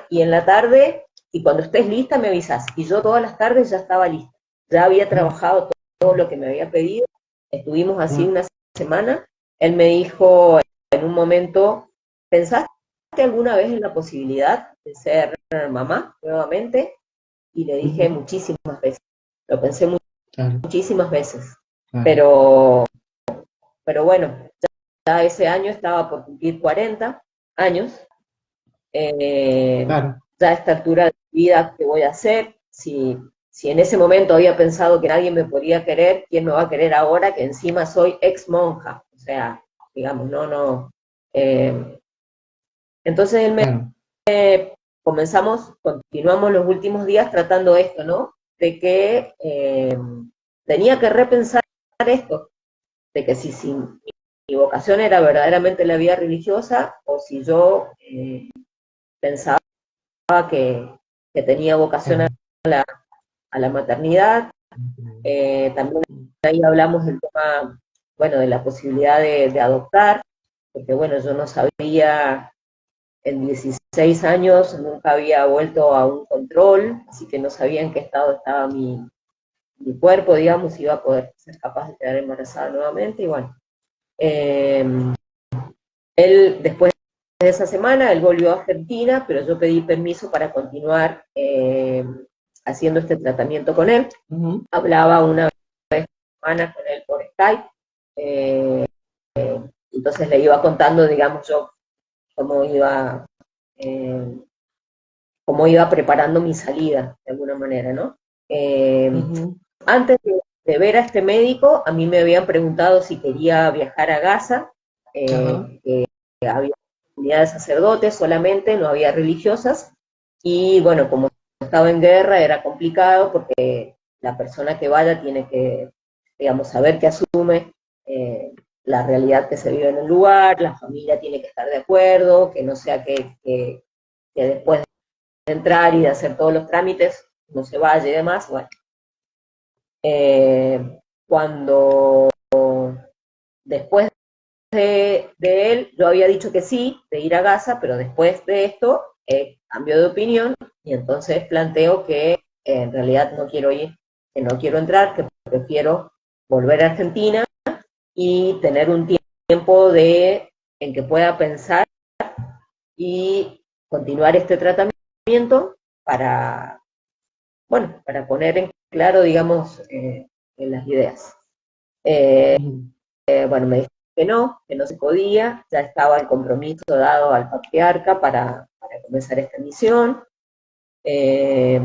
y en la tarde, y cuando estés lista me avisas. Y yo todas las tardes ya estaba lista, ya había claro, trabajado todo lo que me había pedido, estuvimos así claro. una semana, él me dijo en un momento, ¿pensaste alguna vez en la posibilidad de ser mamá nuevamente? Y le dije Ujú. muchísimas veces, lo pensé Claro, muchísimas veces, claro, pero, pero bueno, ya ese año estaba por cumplir 40 años, eh, claro, ya a esta altura de mi vida, ¿qué voy a hacer? Si en ese momento había pensado que nadie me podía querer, ¿quién me va a querer ahora que encima soy ex monja? O sea, digamos, no. Eh, entonces él me claro. continuamos los últimos días tratando esto, ¿no? De que tenía que repensar esto, de que si mi vocación era verdaderamente la vida religiosa o si yo pensaba que, que tenía vocación Claro. a la maternidad. También ahí hablamos del tema, bueno, de la posibilidad de adoptar, porque bueno, yo no sabía, en 16 años nunca había vuelto a un control, así que no sabía en qué estado estaba mi cuerpo, digamos, si iba a poder ser capaz de quedar embarazada nuevamente, y bueno, eh, él después de esa semana, él volvió a Argentina, pero yo pedí permiso para continuar haciendo este tratamiento con él, Ujú. hablaba una vez por semana con él por Skype, eh, entonces le iba contando, digamos, yo cómo iba, eh, cómo iba preparando mi salida, de alguna manera, ¿no? Eh, Ujú. Antes de ver a este médico, a mí me habían preguntado si quería viajar a Gaza, Ajá, que había comunidad de sacerdotes solamente, no había religiosas, y bueno, como estaba en guerra era complicado porque la persona que vaya tiene que, digamos, saber que asume la realidad que se vive en el lugar, la familia tiene que estar de acuerdo, que no sea que después de entrar y de hacer todos los trámites no se vaya y demás. Bueno, cuando después de él, yo había dicho que sí, de ir a Gaza, pero después de esto cambió de opinión y entonces planteo que en realidad no quiero ir, que no quiero entrar, que prefiero volver a Argentina y tener un tiempo en que pueda pensar y continuar este tratamiento para, bueno, para poner en claro, digamos, en las ideas. ujú. Bueno, me dijo que no se podía, ya estaba el compromiso dado al patriarca para comenzar esta misión. Eh,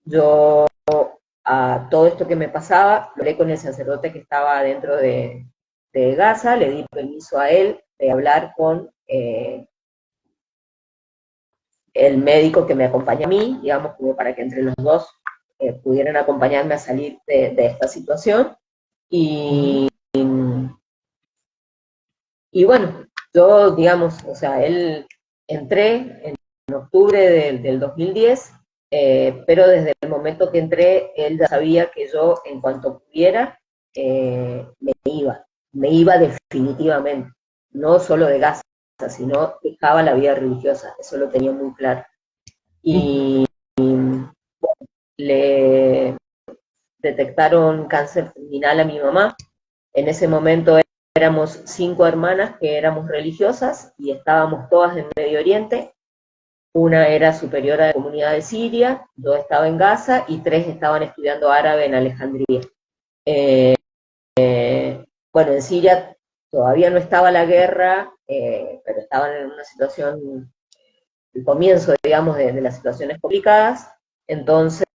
yo a todo esto que me pasaba, hablé con el sacerdote que estaba dentro de Gaza, le di permiso a él de hablar con el médico que me acompaña a mí, digamos, como para que entre los dos pudieran acompañarme a salir de esta situación. Ujú. Y, y bueno, yo, digamos, o sea, él entré en octubre del 2010 pero desde el momento que entré, él ya sabía que yo, en cuanto pudiera, me iba definitivamente, no solo de Gaza, sino dejaba la vida religiosa, eso lo tenía muy claro. Y le detectaron cáncer terminal a mi mamá. En ese momento éramos 5 hermanas que éramos religiosas y estábamos todas en Medio Oriente. Una era superiora de la comunidad de Siria, 2 estaba en Gaza y 3 estaban estudiando árabe en Alejandría. Eh, bueno, en Siria todavía no estaba la guerra, pero estaban en una situación, el comienzo, digamos, de las situaciones complicadas. Entonces,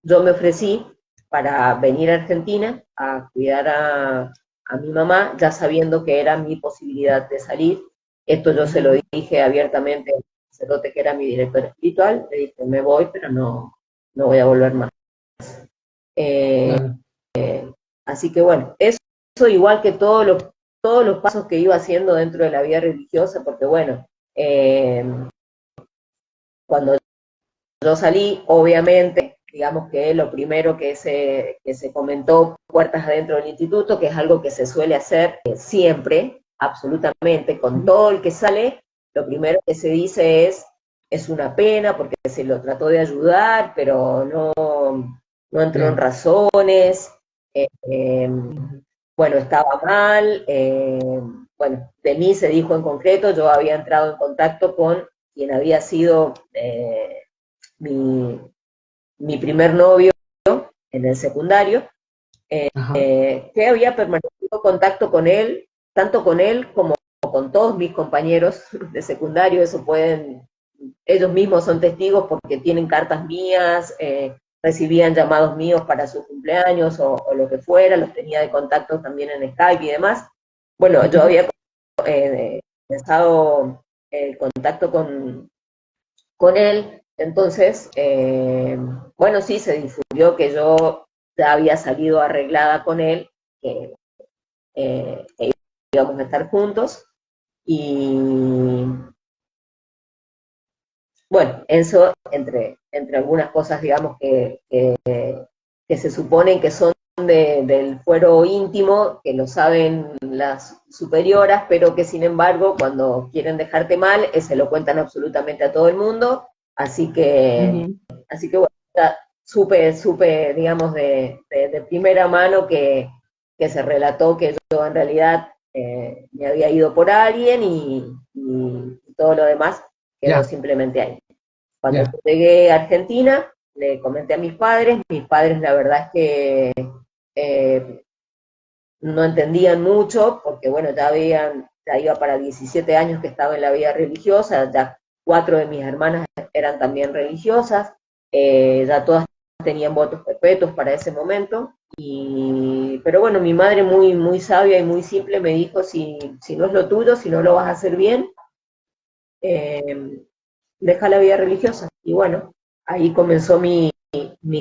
yo me ofrecí para venir a Argentina a cuidar a mi mamá, ya sabiendo que era mi posibilidad de salir. Esto yo se lo dije abiertamente al sacerdote que era mi director espiritual, le dije, me voy, pero no voy a volver más. Claro. Así que bueno, eso igual que todos los pasos que iba haciendo dentro de la vida religiosa, porque bueno, cuando yo salí, obviamente, digamos que lo primero que se comentó puertas adentro del instituto, que es algo que se suele hacer siempre, absolutamente, con todo el que sale, lo primero que se dice es una pena porque se lo trató de ayudar, pero no entró en Ya. razones, bueno, estaba mal, bueno, de mí se dijo en concreto, yo había entrado en contacto con quien había sido mi, mi primer novio en el secundario, Ajá. que había permanecido en contacto con él, tanto con él como con todos mis compañeros de secundario, eso pueden, ellos mismos son testigos porque tienen cartas mías, recibían llamados míos para sus cumpleaños o lo que fuera, los tenía de contacto también en Skype y demás. Bueno, yo había pensado el contacto con él, entonces, bueno, sí, se difundió que yo ya había salido arreglada con él, que íbamos a estar juntos, y bueno, eso entre algunas cosas, digamos, que se suponen que son del fuero íntimo, que lo saben las superioras, pero que sin embargo, cuando quieren dejarte mal, se lo cuentan absolutamente a todo el mundo, Ujú. así que bueno, ya supe, digamos, de primera mano que se relató que yo en realidad me había ido por alguien y todo lo demás quedó Ya, simplemente ahí. Cuando ya. llegué a Argentina, le comenté a mis padres la verdad es que eh, no entendían mucho, porque bueno, ya iba para 17 años que estaba en la vida religiosa, ya 4 de mis hermanas eran también religiosas, ya todas tenían votos perpetuos para ese momento, pero bueno, mi madre muy sabia y muy simple me dijo, si no es lo tuyo, si no lo vas a hacer bien, eh, deja la vida religiosa. Y bueno, ahí comenzó mi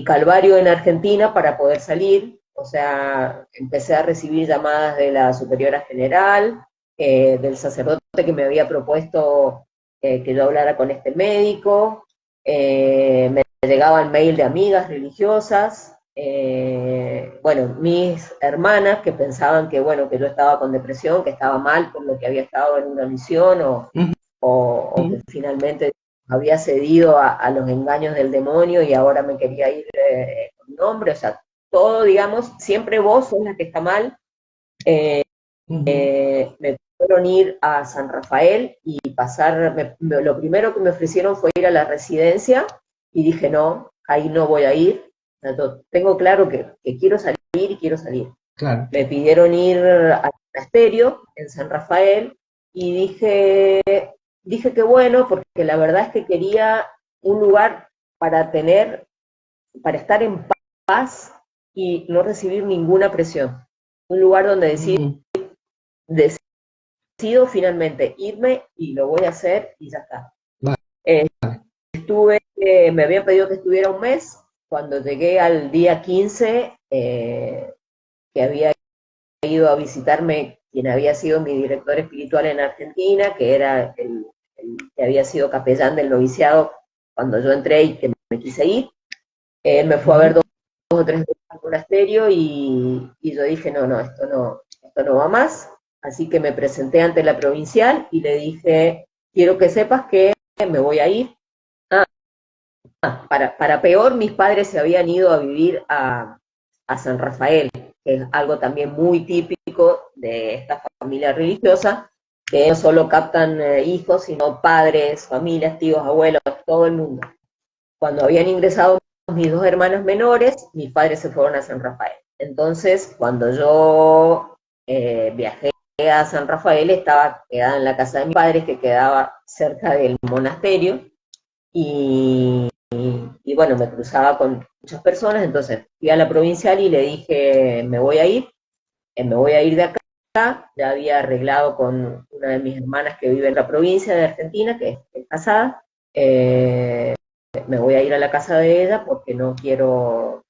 calvario en Argentina para poder salir. O sea, empecé a recibir llamadas de la superiora general, del sacerdote que me había propuesto que yo hablara con este médico. Me llegaban mail de amigas religiosas. Bueno, mis hermanas que pensaban que, bueno, que yo estaba con depresión, que estaba mal por lo que había estado en una misión o que Ujú. finalmente había cedido a los engaños del demonio y ahora me quería ir con un hombre, o sea, todo, digamos, siempre vos sos la que está mal. Ujú. Me pudieron ir a San Rafael y pasar, lo primero que me ofrecieron fue ir a la residencia y dije, no, ahí no voy a ir, tengo claro que quiero salir y quiero salir. Claro. Me pidieron ir al monasterio en San Rafael y dije que bueno, porque la verdad es que quería un lugar para para estar en paz y no recibir ninguna presión. Un lugar donde Ujú. decido finalmente irme y lo voy a hacer y ya está. Vale. Eh, me habían pedido que estuviera un mes, cuando llegué al día 15, que había ido a visitarme quien había sido mi director espiritual en Argentina, que era el el que había sido capellán del noviciado cuando yo entré y que me quise ir. Él me fue a ver dos o tres veces al monasterio y yo dije, no, esto no va más. Así que me presenté ante la provincial y le dije, quiero que sepas que me voy a ir. Para peor, mis padres se habían ido a vivir a San Rafael, que es algo también muy típico de esta familia religiosa, que no solo captan hijos, sino padres, familias, tíos, abuelos, todo el mundo. Cuando habían ingresado mis dos hermanos menores, mis padres se fueron a San Rafael. Entonces, cuando yo viajé a San Rafael, estaba quedada en la casa de mis padres, que quedaba cerca del monasterio, y bueno, me cruzaba con muchas personas, entonces fui a la provincial y le dije, me voy a ir de acá. Ya había arreglado con una de mis hermanas que vive en la provincia de Argentina, que es casada. Me voy a ir a la casa de ella porque no quiero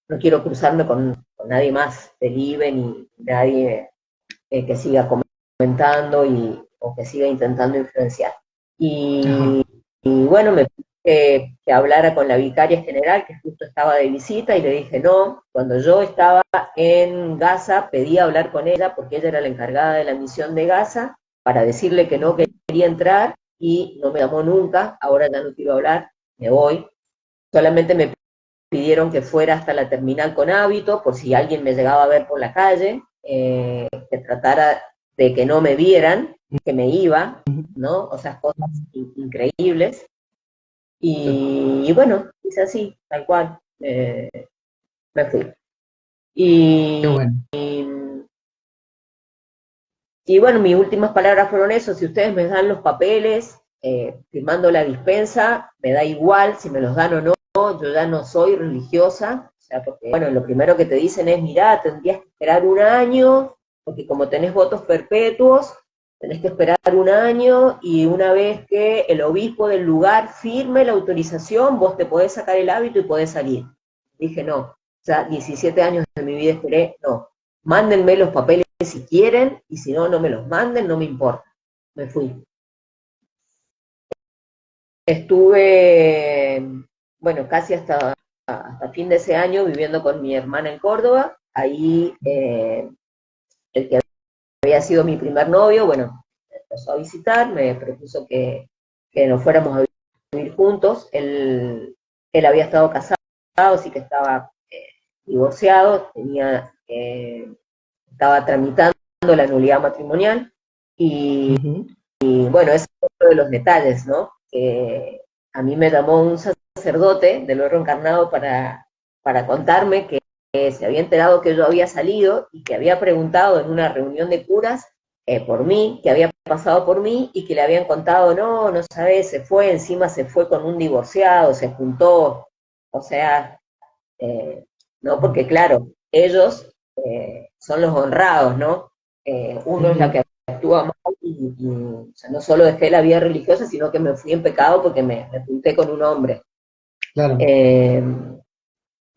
cruzarme con nadie más del IBE, ni nadie que siga comentando o que siga intentando influenciar. Ajá. Y bueno, me puse que hablara con la vicaria general, que justo estaba de visita, y le dije no. Cuando yo estaba en Gaza, pedí hablar con ella, porque ella era la encargada de la misión de Gaza, para decirle que no quería entrar, y no me llamó nunca. Ahora ya no quiero hablar, me voy. Solamente me pidieron que fuera hasta la terminal con hábito, por si alguien me llegaba a ver por la calle, que tratara de que no me vieran, que me iba, ¿no? O sea, cosas increíbles. Sí. Y bueno, hice así, tal cual, me fui. Qué Y, bueno. y bueno, mis últimas palabras fueron eso: si ustedes me dan los papeles, firmando la dispensa, me da igual si me los dan o no, yo ya no soy religiosa. O sea, porque bueno, lo primero que te dicen es, mirá, tendrías que esperar un año, porque como tenés votos perpetuos, tenés que esperar un año, y una vez que el obispo del lugar firme la autorización, vos te podés sacar el hábito y podés salir. Dije, no, o sea, 17 años de mi vida esperé, no, mándenme los papeles si quieren, y si no, no me los manden, no me importa. Me fui. Estuve, bueno, casi hasta fin de ese año viviendo con mi hermana en Córdoba. Ahí el que había sido mi primer novio, bueno, me empezó a visitar, me propuso que nos fuéramos a vivir juntos. Él había estado casado, así que estaba divorciado, estaba tramitando la nulidad matrimonial, y Ujú. bueno, ese es uno de los detalles, ¿no? Que a mí me llamó un sacerdote del Oro Encarnado para contarme que se había enterado que yo había salido, y que había preguntado en una reunión de curas por mí, que había pasado por mí, y que le habían contado, no sabes, encima se fue con un divorciado, se juntó, o sea, ¿no? Porque claro, ellos son los honrados, ¿no? Uno es la Ujú. que actúa mal, o sea, no solo dejé la vida religiosa, sino que me fui en pecado porque me junté con un hombre. Claro. Eh,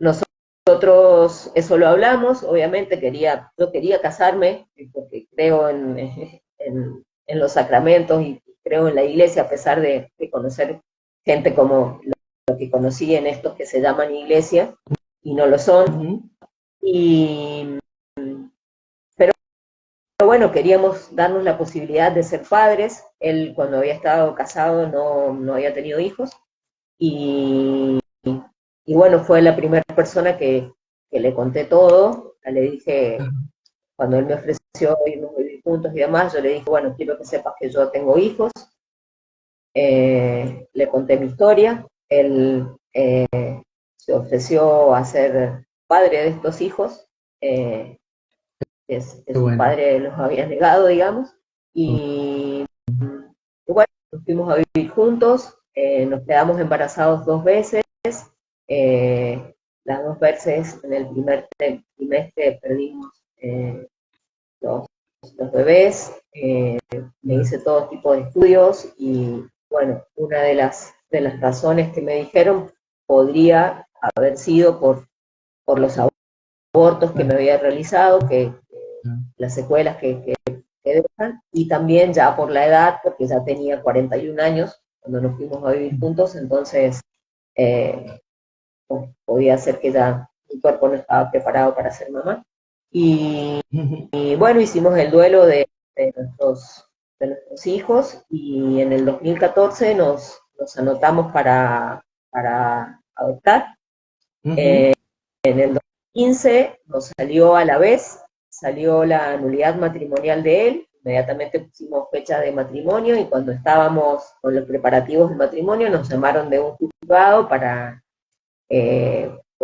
Nosotros eso lo hablamos, obviamente yo quería casarme, porque creo en los sacramentos y creo en la iglesia, a pesar de conocer gente como lo que conocí en estos que se llaman iglesia y no lo son. Ujú. Y, pero bueno, queríamos darnos la posibilidad de ser padres. Él, cuando había estado casado, no había tenido hijos, y, y bueno, fue la primera persona que le conté todo. Le dije, Ajá. cuando él me ofreció irnos a vivir juntos y demás, yo le dije, bueno, quiero que sepas que yo tengo hijos. Le conté mi historia. Él se ofreció a ser padre de estos hijos, que Qué su bueno. padre los había negado, digamos. Y, y bueno, nos fuimos a vivir juntos, nos quedamos embarazados 2 veces. Las 2 veces en el primer trimestre perdimos los, los bebés. Me Ya. hice todo tipo de estudios, y bueno, una de las razones que me dijeron podría haber sido por los abortos que Claro. me había realizado, que Ya. las secuelas que que dejan, y también ya por la edad, porque ya tenía 41 años cuando nos fuimos a vivir juntos, entonces eh, podía ser que ya mi cuerpo no estaba preparado para ser mamá. Y bueno, hicimos el duelo de nuestros hijos, y en el 2014 nos anotamos para adoptar. En el 2015 nos salió a la vez, salió la nulidad matrimonial de él, inmediatamente pusimos fecha de matrimonio, y cuando estábamos con los preparativos del matrimonio nos llamaron de un juzgado por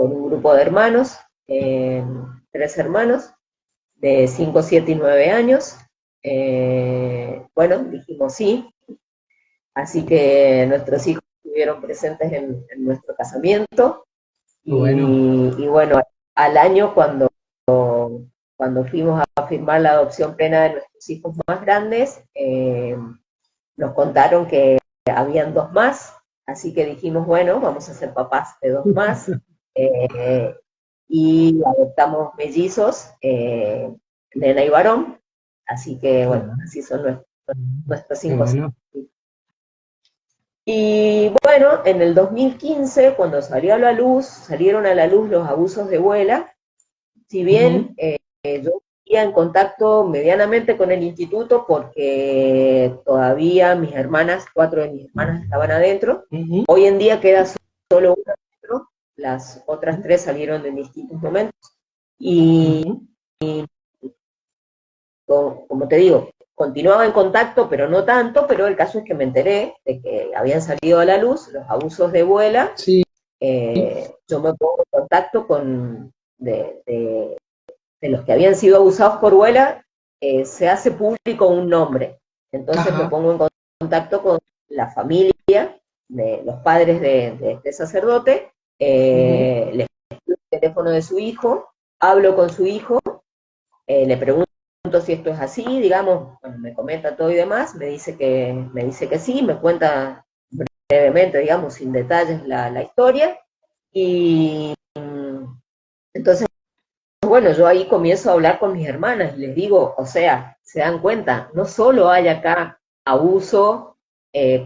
un grupo de hermanos, 3 hermanos, de 5, 7 y 9 años. Bueno, dijimos sí, así que nuestros hijos estuvieron presentes en nuestro casamiento, Bueno, y bueno, al año cuando fuimos a firmar la adopción plena de nuestros hijos más grandes, nos contaron que habían 2 más, así que dijimos, bueno, vamos a ser papás de 2 más, y adoptamos mellizos, nena y varón, así que bueno, así son nuestros qué 5 hijos. bueno. Y bueno, en el 2015, cuando salieron a la luz los abusos de Vuela, si bien yo seguía en contacto medianamente con el instituto, porque todavía mis hermanas, 4 de mis hermanas estaban adentro, hoy en día queda solo una adentro, las otras 3 salieron en distintos momentos, y como te digo, continuaba en contacto, pero no tanto, pero el caso es que me enteré de que habían salido a la luz los abusos de Vuela. Sí, Yo me pongo en contacto de los que habían sido abusados por Vuela, se hace público un nombre. Entonces me ajá. pongo en contacto con la familia de los padres de este sacerdote, les pido el teléfono de su hijo, hablo con su hijo, le pregunto si esto es así, digamos, bueno, me comenta todo y demás, me dice que sí, me cuenta brevemente, digamos, sin detalles la historia, y entonces, bueno, yo ahí comienzo a hablar con mis hermanas y les digo, o sea, se dan cuenta, no solo hay acá abuso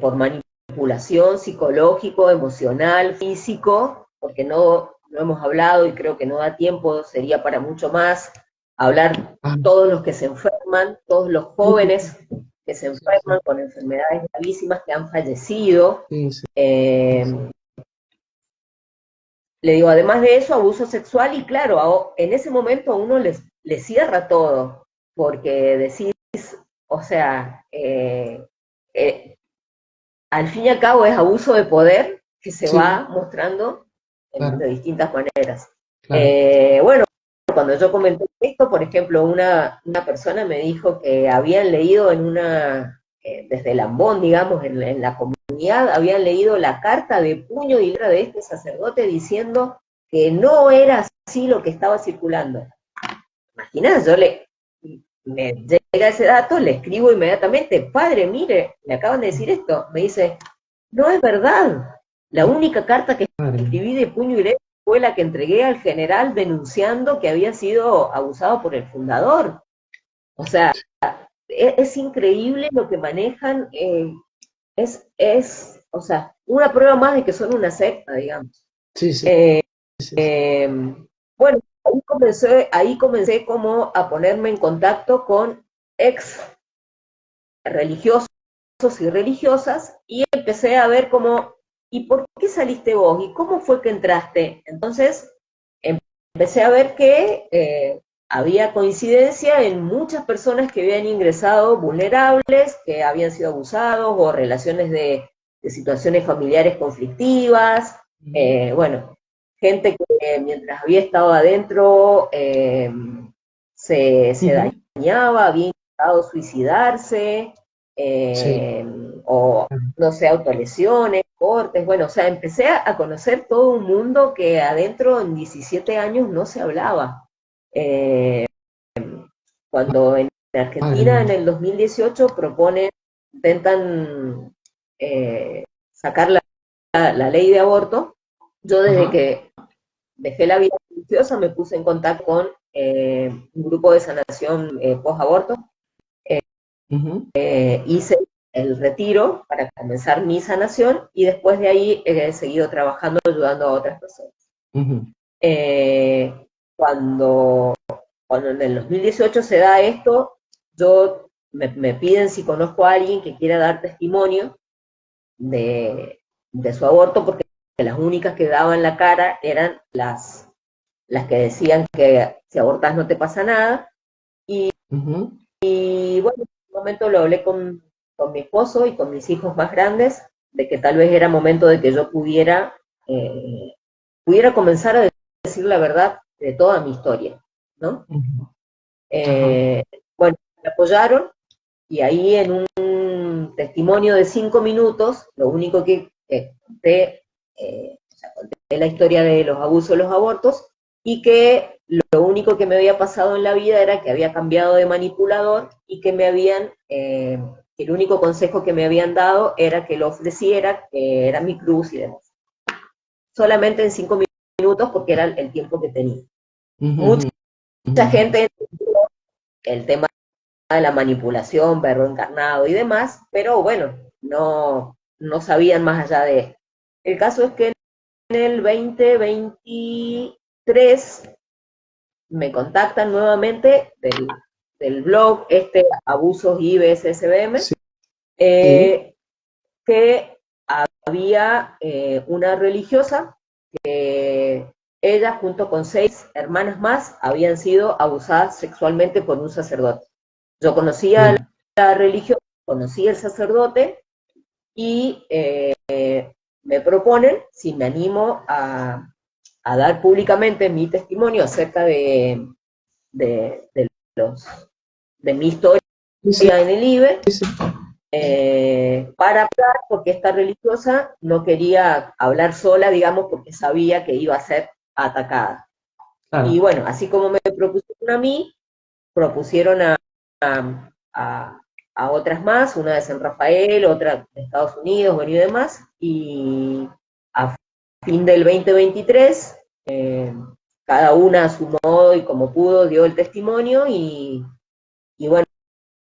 por manipulación psicológico, emocional, físico, porque no hemos hablado y creo que no da tiempo, sería para mucho más hablar Ah, todos los que se enferman, todos los jóvenes que se sí, sí, enferman con enfermedades gravísimas que han fallecido. sí, sí, Eh, sí. Le digo, además de eso, abuso sexual, y claro, en ese momento a uno le cierra todo, porque decís, o sea, al fin y al cabo es abuso de poder que se Sí, va mostrando claro, de distintas maneras. claro. Bueno, cuando yo comenté esto, por ejemplo, una persona me dijo que habían leído desde Lambón, digamos, en la comunidad, habían leído la carta de puño y letra de este sacerdote diciendo que no era así lo que estaba circulando. Imaginás, me llega ese dato, le escribo inmediatamente, padre, mire, me acaban de decir esto. Me dice, no es verdad. La única carta que Madre mía. escribí de puño y letra fue la que entregué al general denunciando que había sido abusado por el fundador. O sea, es increíble lo que manejan, o sea, una prueba más de que son una secta, digamos. Sí, sí, Eh, sí, sí. bueno, ahí comencé como a ponerme en contacto con ex religiosos y religiosas, y empecé a ver cómo, ¿y por qué saliste vos? ¿Y cómo fue que entraste? Entonces, empecé a ver que había coincidencia en muchas personas que habían ingresado vulnerables, que habían sido abusados, o relaciones de situaciones familiares conflictivas, bueno, gente que mientras había estado adentro se dañaba, había intentado suicidarse, Sí, eh, o no sé, autolesiones, cortes, bueno, o sea, empecé a conocer todo un mundo que adentro en 17 años no se hablaba. Eh, Cuando en madre Argentina en mía. el 2018 intentan sacar la ley de aborto, yo desde Ajá. que dejé la vida religiosa me puse en contacto con un grupo de sanación post-aborto, hice el retiro para comenzar mi sanación y después de ahí he seguido trabajando, ayudando a otras personas. Eh, cuando, cuando en el 2018 se da esto, me piden si conozco a alguien que quiera dar testimonio de su aborto, porque las únicas que daban la cara eran las que decían que si abortas no te pasa nada. Y bueno, en ese momento lo hablé con mi esposo y con mis hijos más grandes, de que tal vez era momento de que yo pudiera comenzar a decir la verdad de toda mi historia, ¿no? Bueno, me apoyaron y ahí en un testimonio de 5 minutos, lo único que conté, conté la historia de los abusos, los abortos, y que lo único que me había pasado en la vida era que había cambiado de manipulador y que el único consejo que me habían dado era que lo ofreciera, que era mi cruz y demás. Solamente en 5 minutos porque era el tiempo que tenía. Mucha gente entendió el tema de la manipulación, verbo encarnado y demás, pero bueno, no sabían más allá de esto. El caso es que en el 2023 me contactan nuevamente del blog Abusos IBSSBM, que había una religiosa que ella junto con 6 hermanas más habían sido abusadas sexualmente por un sacerdote. Yo conocía la religión, conocía el sacerdote y me proponen si me animo a dar públicamente mi testimonio acerca de mi historia en el IBE, para hablar, porque esta religiosa no quería hablar sola, digamos, porque sabía que iba a ser atacada. Y bueno, así como me propusieron a mí, propusieron a otras más, una de San Rafael, otra de Estados Unidos, bueno, y demás, y a fin del 2023, cada una a su modo y como pudo dio el testimonio, y bueno,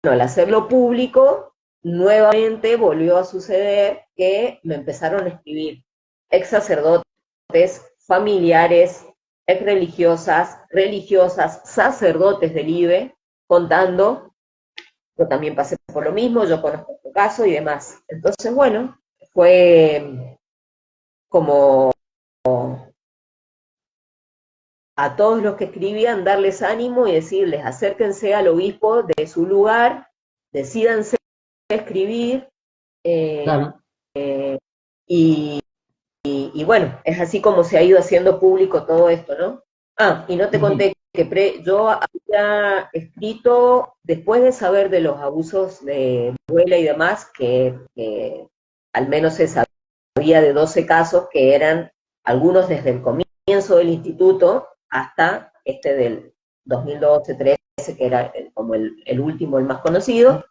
al hacerlo público, nuevamente volvió a suceder que me empezaron a escribir ex sacerdotes, familiares, ex religiosas, sacerdotes del IBE, contando, yo también pasé por lo mismo, yo conozco este caso y demás. Entonces, bueno, fue como a todos los que escribían darles ánimo y decirles, acérquense al obispo de su lugar, decídanse a escribir, y bueno, es así como se ha ido haciendo público todo esto, ¿no? Ah, y no te conté que yo había escrito, después de saber de los abusos de mi abuela y demás, que al menos se sabía de 12 casos, que eran algunos desde el comienzo del instituto hasta del 2012-13, que era como el último, el más conocido.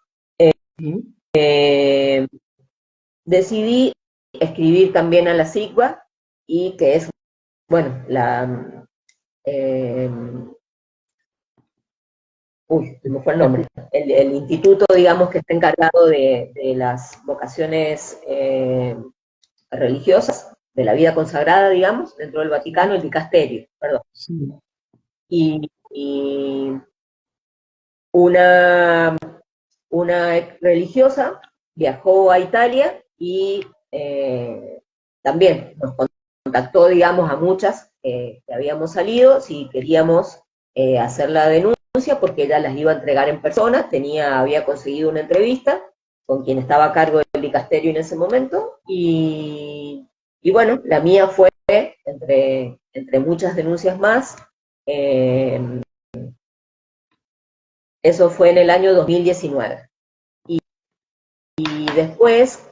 Decidí escribir también a la SIGBA, y que es, bueno, se me fue el nombre, el instituto, digamos, que está encargado de las vocaciones religiosas, de la vida consagrada, digamos, dentro del Vaticano, el dicasterio, perdón. Sí. Y una religiosa viajó a Italia y también nos contactó, digamos, a muchas que habíamos salido, si queríamos hacer la denuncia, porque ella las iba a entregar en persona, había conseguido una entrevista con quien estaba a cargo del dicasterio en ese momento, y bueno, la mía fue, entre muchas denuncias más, eso fue en el año 2019. Y después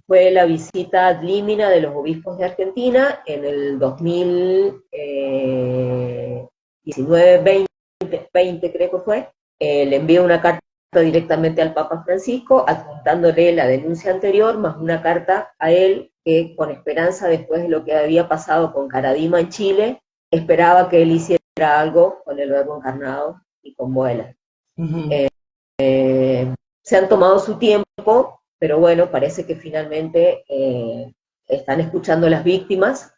fue la visita ad limina de los obispos de Argentina en el 2019, 20 creo que fue. Le envié una carta directamente al Papa Francisco, adjuntándole la denuncia anterior, más una carta a él, que con esperanza, después de lo que había pasado con Caradima en Chile, esperaba que él hiciera algo con el Verbo encarnado y con Vuela. se han tomado su tiempo, pero bueno, parece que finalmente están escuchando las víctimas,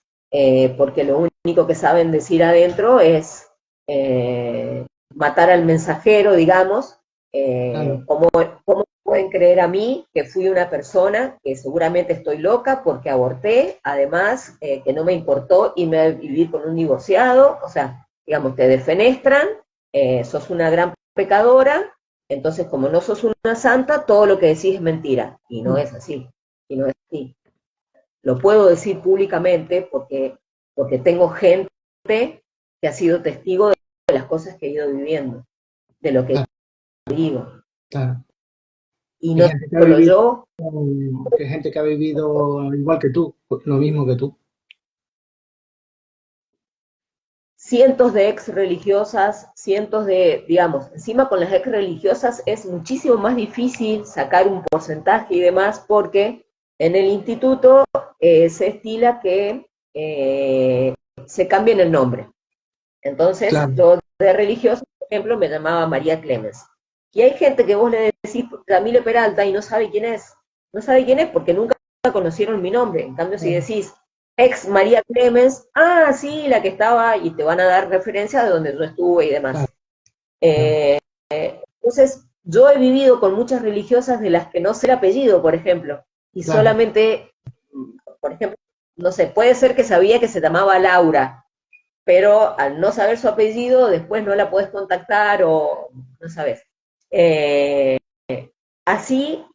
porque lo único que saben decir adentro es matar al mensajero, digamos. claro, ¿Cómo pueden creer a mí que fui una persona que seguramente estoy loca porque aborté, además que no me importó irme a vivir con un divorciado? O sea, digamos, te defenestran, sos una gran pecadora, entonces como no sos una santa, todo lo que decís es mentira, y no es así, y no es así. Lo puedo decir públicamente porque tengo gente que ha sido testigo de las cosas que he ido viviendo, de lo que claro, digo. claro. Y Hay no gente que ha solo vivido, yo, que gente que ha vivido igual que tú, lo mismo que tú. cientos de ex religiosas, cientos de, digamos, encima con las ex religiosas es muchísimo más difícil sacar un porcentaje y demás, porque en el instituto se estila que se cambien el nombre. Entonces, Claro, yo de religiosa, por ejemplo, me llamaba María Clemens. Y hay gente que vos le decís Camila Peralta y no sabe quién es. No sabe quién es porque nunca conocieron mi nombre. En cambio, si claro, decís ex María Clemens, ah, sí, la que estaba, y te van a dar referencia de donde yo estuve y demás. claro, claro, Eh, entonces, yo he vivido con muchas religiosas de las que no sé el apellido, por ejemplo, y claro, solamente, por ejemplo, no sé, puede ser que sabía que se llamaba Laura, pero al no saber su apellido, después no la puedes contactar o no sabes. Eh, Así,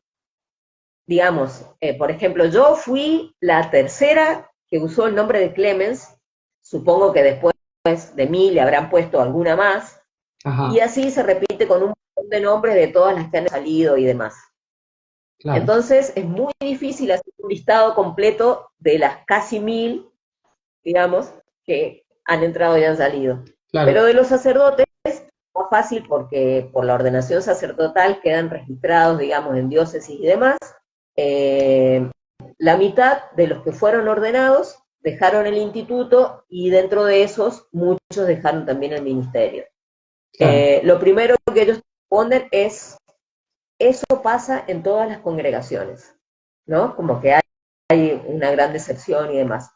digamos, por ejemplo, yo fui la tercera que usó el nombre de Clemens, supongo que después de mí le habrán puesto alguna más, y ajá, así se repite con un montón de nombres de todas las que han salido y demás. claro, Entonces es muy difícil hacer un listado completo de las casi 1000, digamos, que han entrado y han salido. Pero claro, de los sacerdotes es más fácil porque por la ordenación sacerdotal quedan registrados, digamos, en diócesis y demás. Eh, la mitad de los que fueron ordenados dejaron el instituto y dentro de esos muchos dejaron también el ministerio. claro, Lo primero que ellos responden es, eso pasa en todas las congregaciones, ¿no? Como que hay una gran deserción y demás.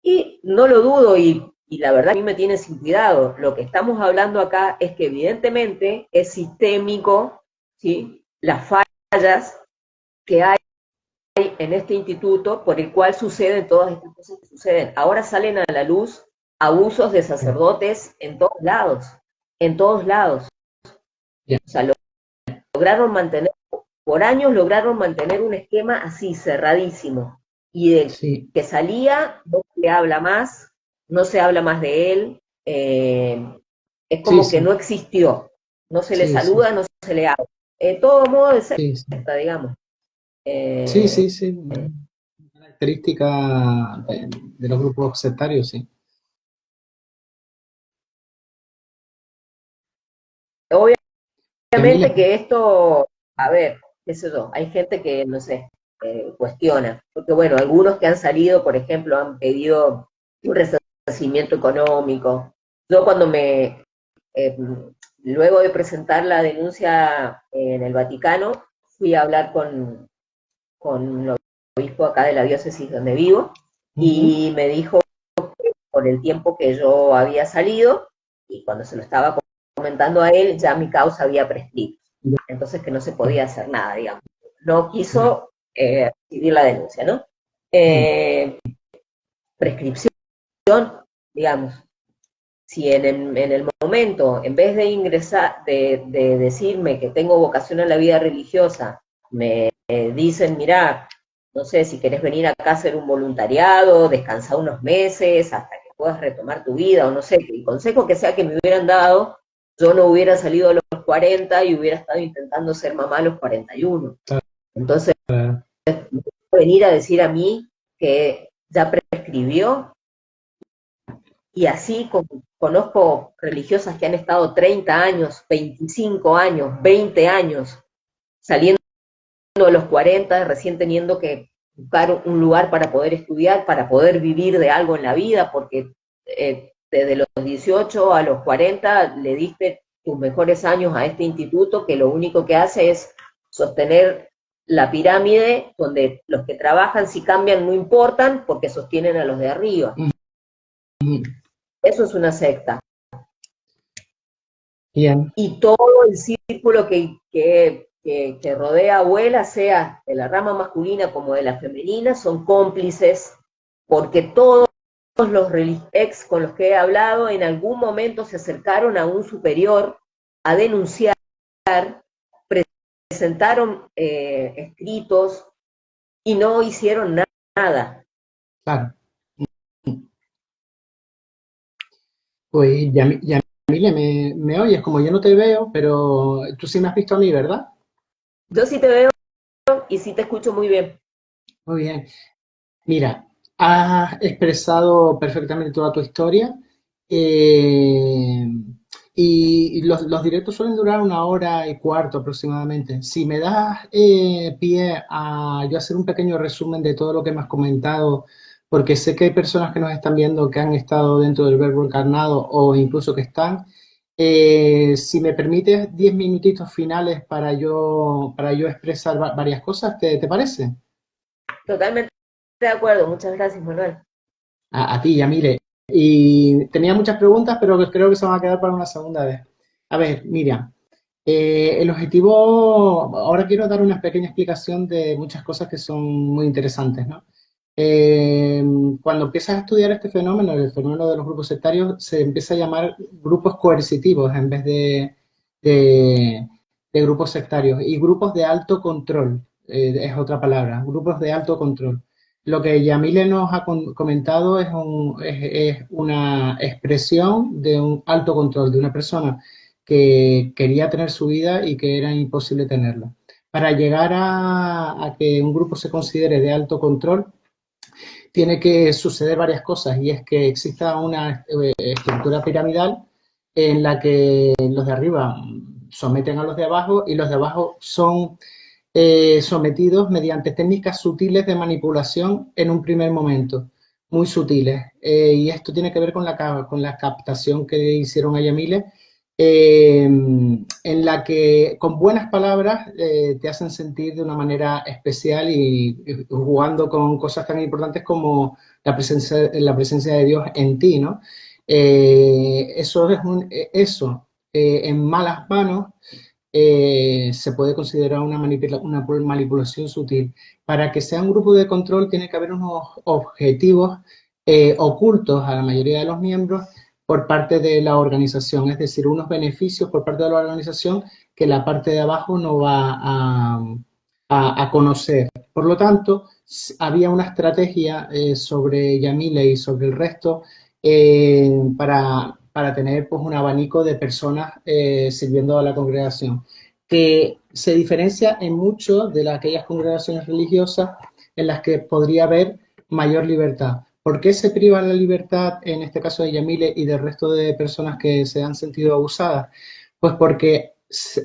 Y no lo dudo, y la verdad a mí me tiene sin cuidado. Lo que estamos hablando acá es que evidentemente es sistémico, ¿sí? Las fallas que hay en este instituto por el cual suceden todas estas cosas que suceden. Ahora salen a la luz abusos de ya, sacerdotes en todos lados, en todos lados. ya, O sea, lograron mantener, por años lograron mantener un esquema así, cerradísimo. Y de sí, que salía, no se le habla más, no se habla más de él, es sí, como que no sí, existió, no se le sí, sí, saluda, no se le habla. Todo modo de ser, sí, sí, digamos. sí, Eh, sí, sí, una característica de los grupos sectarios, sí. Emilia, Obviamente que esto, a ver, qué sé yo, hay gente que, no sé, cuestiona, porque bueno, algunos que han salido, por ejemplo, han pedido un resarcimiento económico. Yo cuando eh, luego de presentar la denuncia en el Vaticano, fui a hablar con el obispo acá de la diócesis donde vivo, ujú, y me dijo por el tiempo que yo había salido, y cuando se lo estaba comentando a él, ya mi causa había prescrito. ya, Entonces que no se podía hacer nada, digamos. No ya, quiso recibir la denuncia, ¿no? mm, Eh, Prescripción, digamos, si en el momento, en vez de ingresar, de decirme que tengo vocación a la vida religiosa, me dicen, mira, no sé, si querés venir acá a hacer un voluntariado, descansar unos meses hasta que puedas retomar tu vida, o no sé, el consejo que sea que me hubieran dado, yo no hubiera salido a los 40 y hubiera estado intentando ser mamá a los 41. Entonces, claro, venir a decir a mí que ya prescribió, y así conozco religiosas que han estado 30 años, 25 años, 20 años, saliendo a los 40, recién teniendo que buscar un lugar para poder estudiar, para poder vivir de algo en la vida, porque desde los 18 a los 40 le diste tus mejores años a este instituto que lo único que hace es sostener la pirámide donde los que trabajan si cambian no importan porque sostienen a los de arriba. Eso es una secta. Bien. Y todo el círculo que rodea a abuela, sea de la rama masculina como de la femenina, son cómplices, porque todos los ex con los que he hablado en algún momento se acercaron a un superior a denunciar, presentaron escritos y no hicieron nada. Claro. Pues Yamile, me oyes, como yo no te veo, pero tú sí me has visto a mí, ¿verdad? Yo sí te veo y sí te escucho muy bien. Muy bien. Mira, has expresado perfectamente toda tu historia, eh, y los directos suelen durar 1 hora y cuarto aproximadamente. Si me das pie a yo hacer un pequeño resumen de todo lo que me has comentado, porque sé que hay personas que nos están viendo que han estado dentro del verbo encarnado o incluso que están. Si me permites 10 minutitos finales para yo expresar varias cosas, ¿te parece? Totalmente de acuerdo. Muchas gracias, Manuel. A ti, Yamile. Y tenía muchas preguntas, pero que creo que se van a quedar para una segunda vez. A ver, Miriam, el objetivo, ahora quiero dar una pequeña explicación de muchas cosas que son muy interesantes, ¿no? Eh, Cuando empiezas a estudiar este fenómeno, el fenómeno de los grupos sectarios, se empieza a llamar grupos coercitivos en vez de, de grupos sectarios. Y grupos de alto control, es otra palabra, grupos de alto control. Lo que Yamile nos ha comentado es una expresión de un alto control, de una persona que quería tener su vida y que era imposible tenerla. Para llegar a que un grupo se considere de alto control, tiene que suceder varias cosas, y es que exista una estructura piramidal en la que los de arriba someten a los de abajo y los de abajo son sometidos mediante técnicas sutiles de manipulación en un primer momento, muy sutiles. Y esto tiene que ver con la captación que hicieron a Yamile, en la que con buenas palabras te hacen sentir de una manera especial y jugando con cosas tan importantes como la presencia de Dios en ti, ¿no? Eso es eso en malas manos se puede considerar una manipulación sutil. Para que sea un grupo de control tiene que haber unos objetivos ocultos a la mayoría de los miembros por parte de la organización, es decir, unos beneficios por parte de la organización que la parte de abajo no va a conocer. Por lo tanto, había una estrategia sobre Yamile y sobre el resto para tener pues, un abanico de personas sirviendo a la congregación, que se diferencia en mucho de aquellas congregaciones religiosas en las que podría haber mayor libertad. ¿Por qué se priva la libertad en este caso de Yamile y del resto de personas que se han sentido abusadas? Pues porque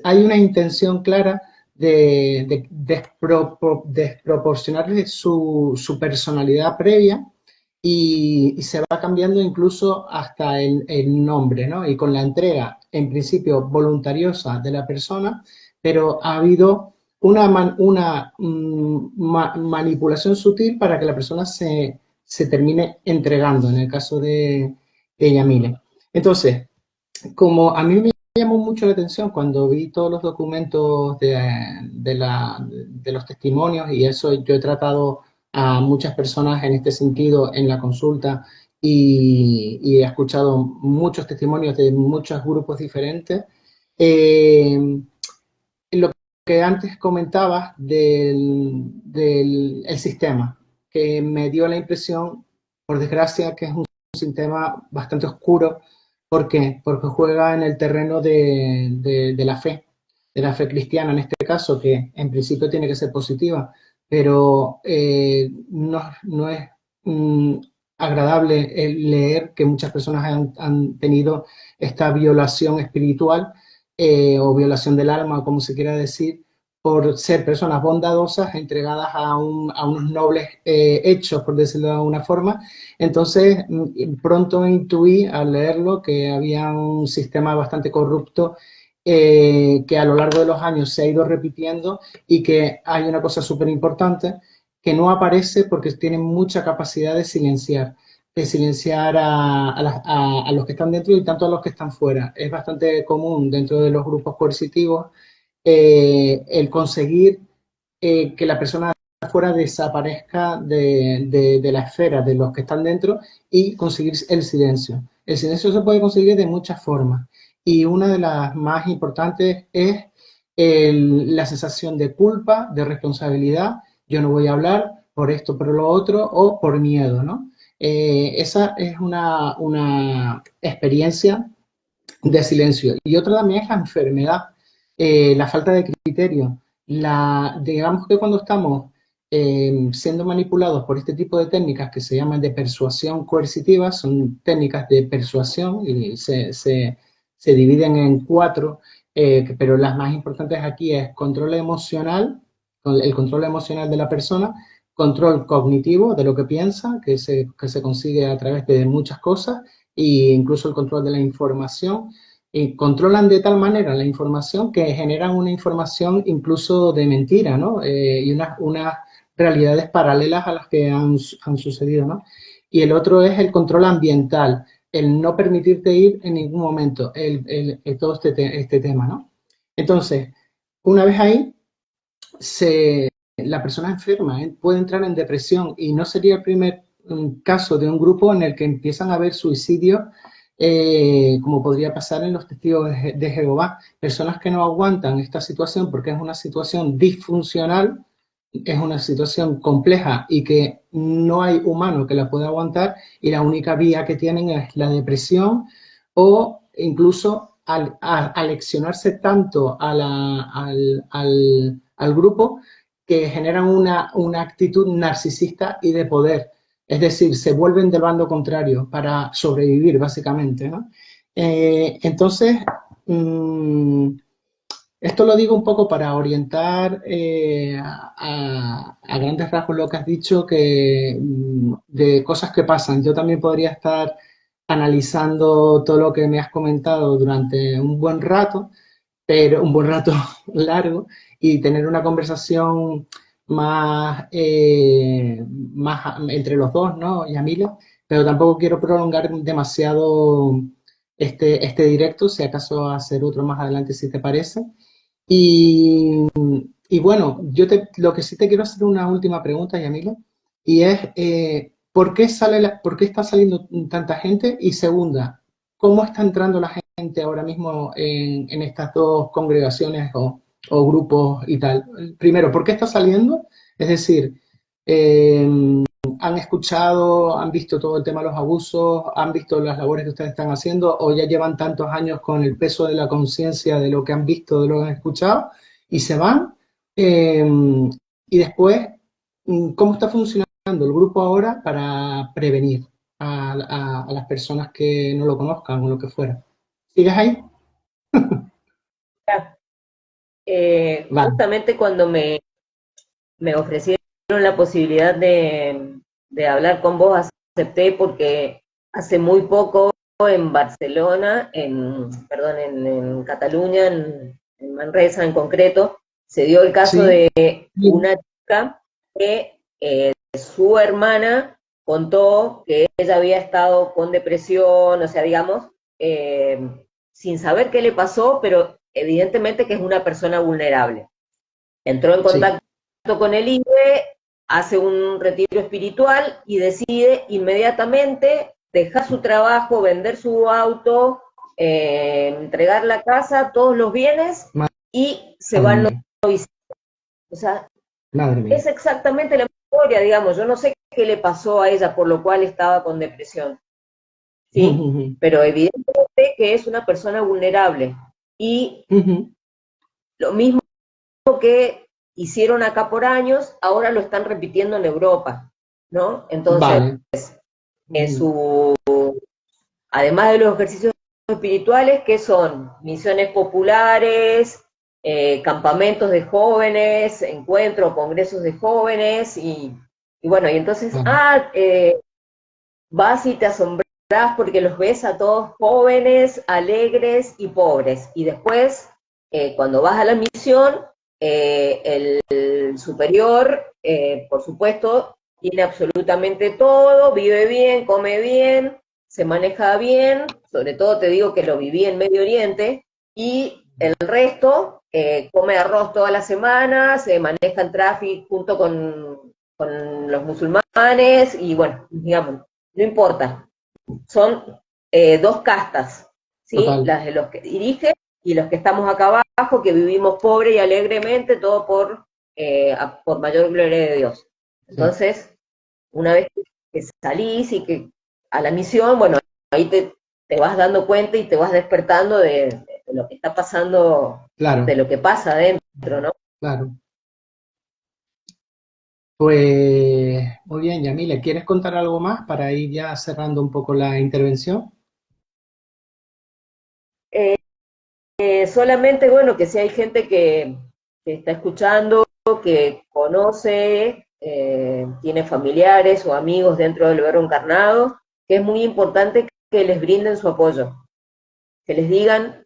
hay una intención clara de desproporcionarle su personalidad previa y se va cambiando incluso hasta el nombre, ¿no? Y con la entrega, en principio, voluntariosa de la persona, pero ha habido una manipulación sutil para que la persona se termine entregando, en el caso de Yamile. Entonces, como a mí me llamó mucho la atención cuando vi todos los documentos de los testimonios, y eso yo he tratado a muchas personas en este sentido en la consulta y he escuchado muchos testimonios de muchos grupos diferentes. Lo que antes comentabas del el sistema, que me dio la impresión, por desgracia, que es un sistema bastante oscuro. ¿Por qué? Porque juega en el terreno de la fe cristiana en este caso, que en principio tiene que ser positiva, pero no es mm, agradable el leer que muchas personas han tenido esta violación espiritual o violación del alma, o como se quiera decir, por ser personas bondadosas entregadas a unos nobles hechos, por decirlo de alguna forma. Entonces, pronto intuí al leerlo que había un sistema bastante corrupto que a lo largo de los años se ha ido repitiendo y que hay una cosa súper importante que no aparece porque tienen mucha capacidad de silenciar a los que están dentro y tanto a los que están fuera. Es bastante común dentro de los grupos coercitivos el conseguir que la persona de afuera desaparezca de la esfera de los que están dentro y conseguir el silencio. El silencio se puede conseguir de muchas formas y una de las más importantes es la sensación de culpa, de responsabilidad. Yo no voy a hablar por esto, por lo otro o por miedo, ¿no? Esa es una experiencia de silencio. Y otra también es la enfermedad, la falta de criterio. Digamos que cuando estamos siendo manipulados por este tipo de técnicas que se llaman de persuasión coercitiva, son técnicas de persuasión y se dividen en cuatro, pero las más importantes aquí es control emocional, el control emocional de la persona, control cognitivo de lo que piensa, que se consigue a través de muchas cosas, e incluso el control de la información, y controlan de tal manera la información que generan una información incluso de mentira, ¿no? Y unas realidades paralelas a las que han sucedido, ¿no? Y el otro es el control ambiental, el no permitirte ir en ningún momento, todo este tema, ¿no? Entonces, una vez ahí, la persona enferma puede entrar en depresión y no sería el primer caso de un grupo en el que empiezan a haber suicidios, como podría pasar en los testigos de Jehová. Personas que no aguantan esta situación porque es una situación disfuncional, es una situación compleja y que no hay humano que la pueda aguantar y la única vía que tienen es la depresión o incluso aleccionarse tanto al grupo que generan una actitud narcisista y de poder. Es decir, se vuelven del bando contrario para sobrevivir, básicamente, ¿no? Entonces, mmm, esto lo digo un poco para orientar a grandes rasgos lo que has dicho, de cosas que pasan. Yo también podría estar analizando todo lo que me has comentado durante un buen rato, pero un buen rato largo, y tener una conversación más entre los dos, ¿no? Yamila, pero tampoco quiero prolongar demasiado este directo, si acaso hacer otro más adelante, si te parece. Y, y bueno, lo que sí te quiero hacer una última pregunta, Yamila, y es, ¿por qué está saliendo tanta gente? Y segunda, ¿cómo está entrando la gente ahora mismo en estas dos congregaciones o grupos y tal? Primero, ¿por qué está saliendo? Es decir, ¿han escuchado, han visto todo el tema de los abusos, han visto las labores que ustedes están haciendo o ya llevan tantos años con el peso de la conciencia de lo que han visto, de lo que han escuchado y se van? Eh, y después, ¿cómo está funcionando el grupo ahora para prevenir a las personas que no lo conozcan o lo que fuera? ¿Sigues ahí? Justamente cuando me ofrecieron la posibilidad de hablar con vos, acepté porque hace muy poco en Barcelona, perdón, en Cataluña, en Manresa en concreto, se dio el caso Sí, de sí, una chica que su hermana contó que ella había estado con depresión, o sea, digamos, sin saber qué le pasó, pero evidentemente que es una persona vulnerable. Entró en sí. contacto con el IBE, hace un retiro espiritual y decide inmediatamente dejar su trabajo, vender su auto, entregar la casa, todos los bienes y se Madre van mía, a visitar. O sea, madre mía. es exactamente la historia, digamos. Yo no sé qué le pasó a ella, por lo cual estaba con depresión, ¿sí? Pero evidentemente que es una persona vulnerable. Y lo mismo que hicieron acá por años, ahora lo están repitiendo en Europa, ¿no? Entonces, Vale. su, además de los ejercicios espirituales, que son misiones populares, campamentos de jóvenes, encuentros, congresos de jóvenes, y bueno, y entonces, Vale. vas y te asombras porque los ves a todos jóvenes, alegres y pobres, y después cuando vas a la misión, el superior, por supuesto, tiene absolutamente todo, vive bien, come bien, se maneja bien, sobre todo te digo que lo viví en Medio Oriente, y el resto come arroz toda la semana, se maneja en tráfico junto con los musulmanes, y bueno, digamos, no importa, son dos castas, ¿sí? Total, Las de los que dirigen y los que estamos acá abajo, que vivimos pobre y alegremente, todo por mayor gloria de Dios. sí, Entonces, una vez que salís y que a la misión, bueno, ahí te vas dando cuenta y te vas despertando de lo que está pasando, de claro, lo que pasa adentro, ¿no? claro. Pues muy bien, Yamile, ¿quieres contar algo más para ir ya cerrando un poco la intervención? Eh, Solamente, bueno, que si hay gente que está escuchando, que conoce, tiene familiares o amigos dentro del Verbo Encarnado, que es muy importante que les brinden su apoyo, que les digan,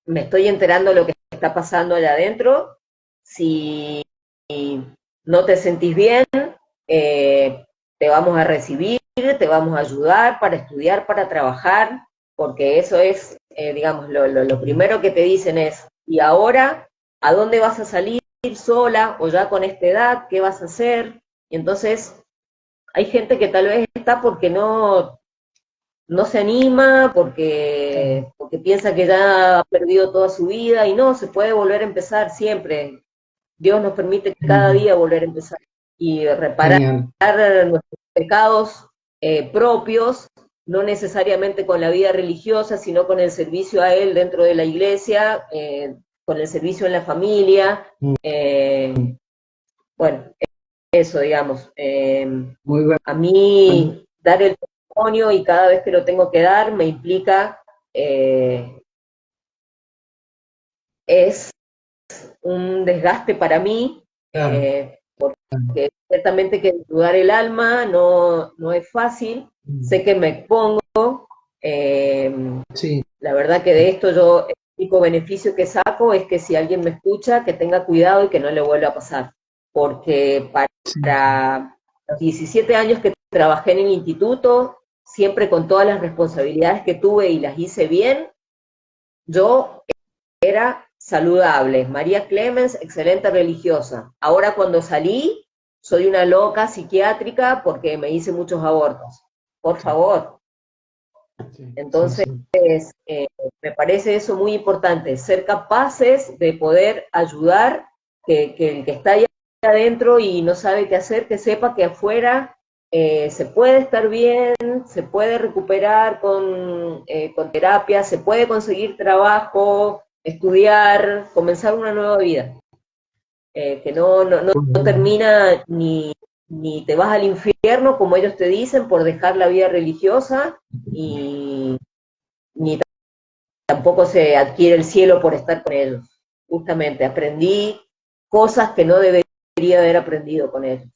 me estoy enterando de lo que está pasando allá adentro, si no te sentís bien, eh, te vamos a recibir, te vamos a ayudar para estudiar, para trabajar, porque eso es, digamos, lo primero que te dicen es, ¿y ahora a dónde vas a salir sola o ya con esta edad? ¿Qué vas a hacer? Y entonces hay gente que tal vez está porque no se anima, Claro. porque piensa que ya ha perdido toda su vida, y no, se puede volver a empezar siempre. Dios nos permite cada Mm, día volver a empezar y reparar genial. nuestros pecados propios, no necesariamente con la vida religiosa, sino con el servicio a Él dentro de la iglesia, con el servicio en la familia. Mm, eh, bueno, eso, digamos. muy bien. A mí dar el testimonio, y cada vez que lo tengo que dar, me implica, eh, es un desgaste para mí, Claro. porque ciertamente que desnudar el alma no es fácil, Mm, sé que me expongo, eh, sí, la verdad que de esto yo, el único beneficio que saco es que si alguien me escucha, que tenga cuidado y que no le vuelva a pasar, porque sí, para los 17 años que trabajé en el instituto, siempre con todas las responsabilidades que tuve y las hice bien, yo era saludable. María Clemens, excelente religiosa. Ahora cuando salí, soy una loca psiquiátrica porque me hice muchos abortos. Por sí, favor. sí, sí, Entonces, sí. me parece eso muy importante, ser capaces de poder ayudar, que el que está allá adentro y no sabe qué hacer, que sepa que afuera se puede estar bien, se puede recuperar con terapia, se puede conseguir trabajo, estudiar, comenzar una nueva vida, que Pues, no termina ni te vas al infierno, como ellos te dicen, por dejar la vida religiosa, y ni tampoco se adquiere el cielo por estar con ellos. Justamente aprendí cosas que no debería haber aprendido con ellos.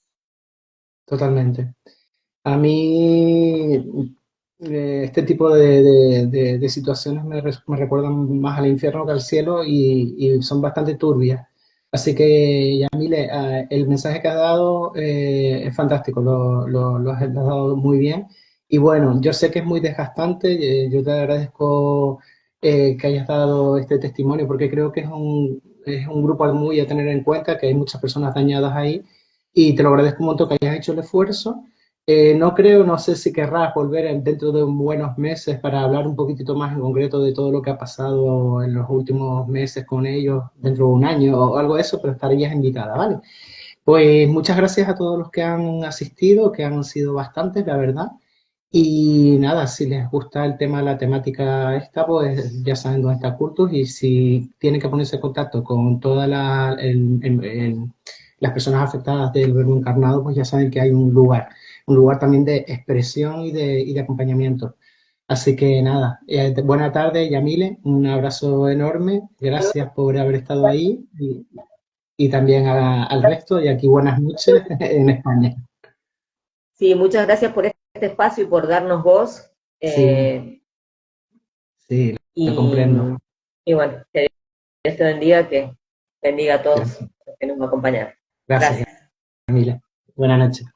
totalmente. A mí, este tipo de situaciones me recuerdan más al infierno que al cielo y son bastante turbias. Así que, Yamile, el mensaje que has dado es fantástico, lo has dado muy bien. Y bueno, yo sé que es muy desgastante, yo te agradezco que hayas dado este testimonio porque creo que es un grupo muy a tener en cuenta, que hay muchas personas dañadas ahí y te lo agradezco un montón que hayas hecho el esfuerzo. No creo, no sé si querrás volver dentro de buenos meses para hablar un poquitito más en concreto de todo lo que ha pasado en los últimos meses con ellos, dentro de un año o algo de eso, pero estarías invitada, ¿vale? Pues muchas gracias a todos los que han asistido, que han sido bastantes, la verdad. Y nada, si les gusta el tema, la temática esta, pues ya saben dónde está Cultus y si tienen que ponerse en contacto con todas las personas afectadas del verbo encarnado, pues ya saben que hay un lugar también de expresión y de acompañamiento. Así que nada, buena tarde, Yamile, un abrazo enorme, gracias por haber estado ahí y también al resto y aquí buenas noches en España. Sí, muchas gracias por este espacio y por darnos voz. Sí, eh, sí, lo y comprendo. Y bueno, que Dios te bendiga, que bendiga a todos Gracias. los que nos acompañaron. Gracias, Gracias. Camila. Buenas noches.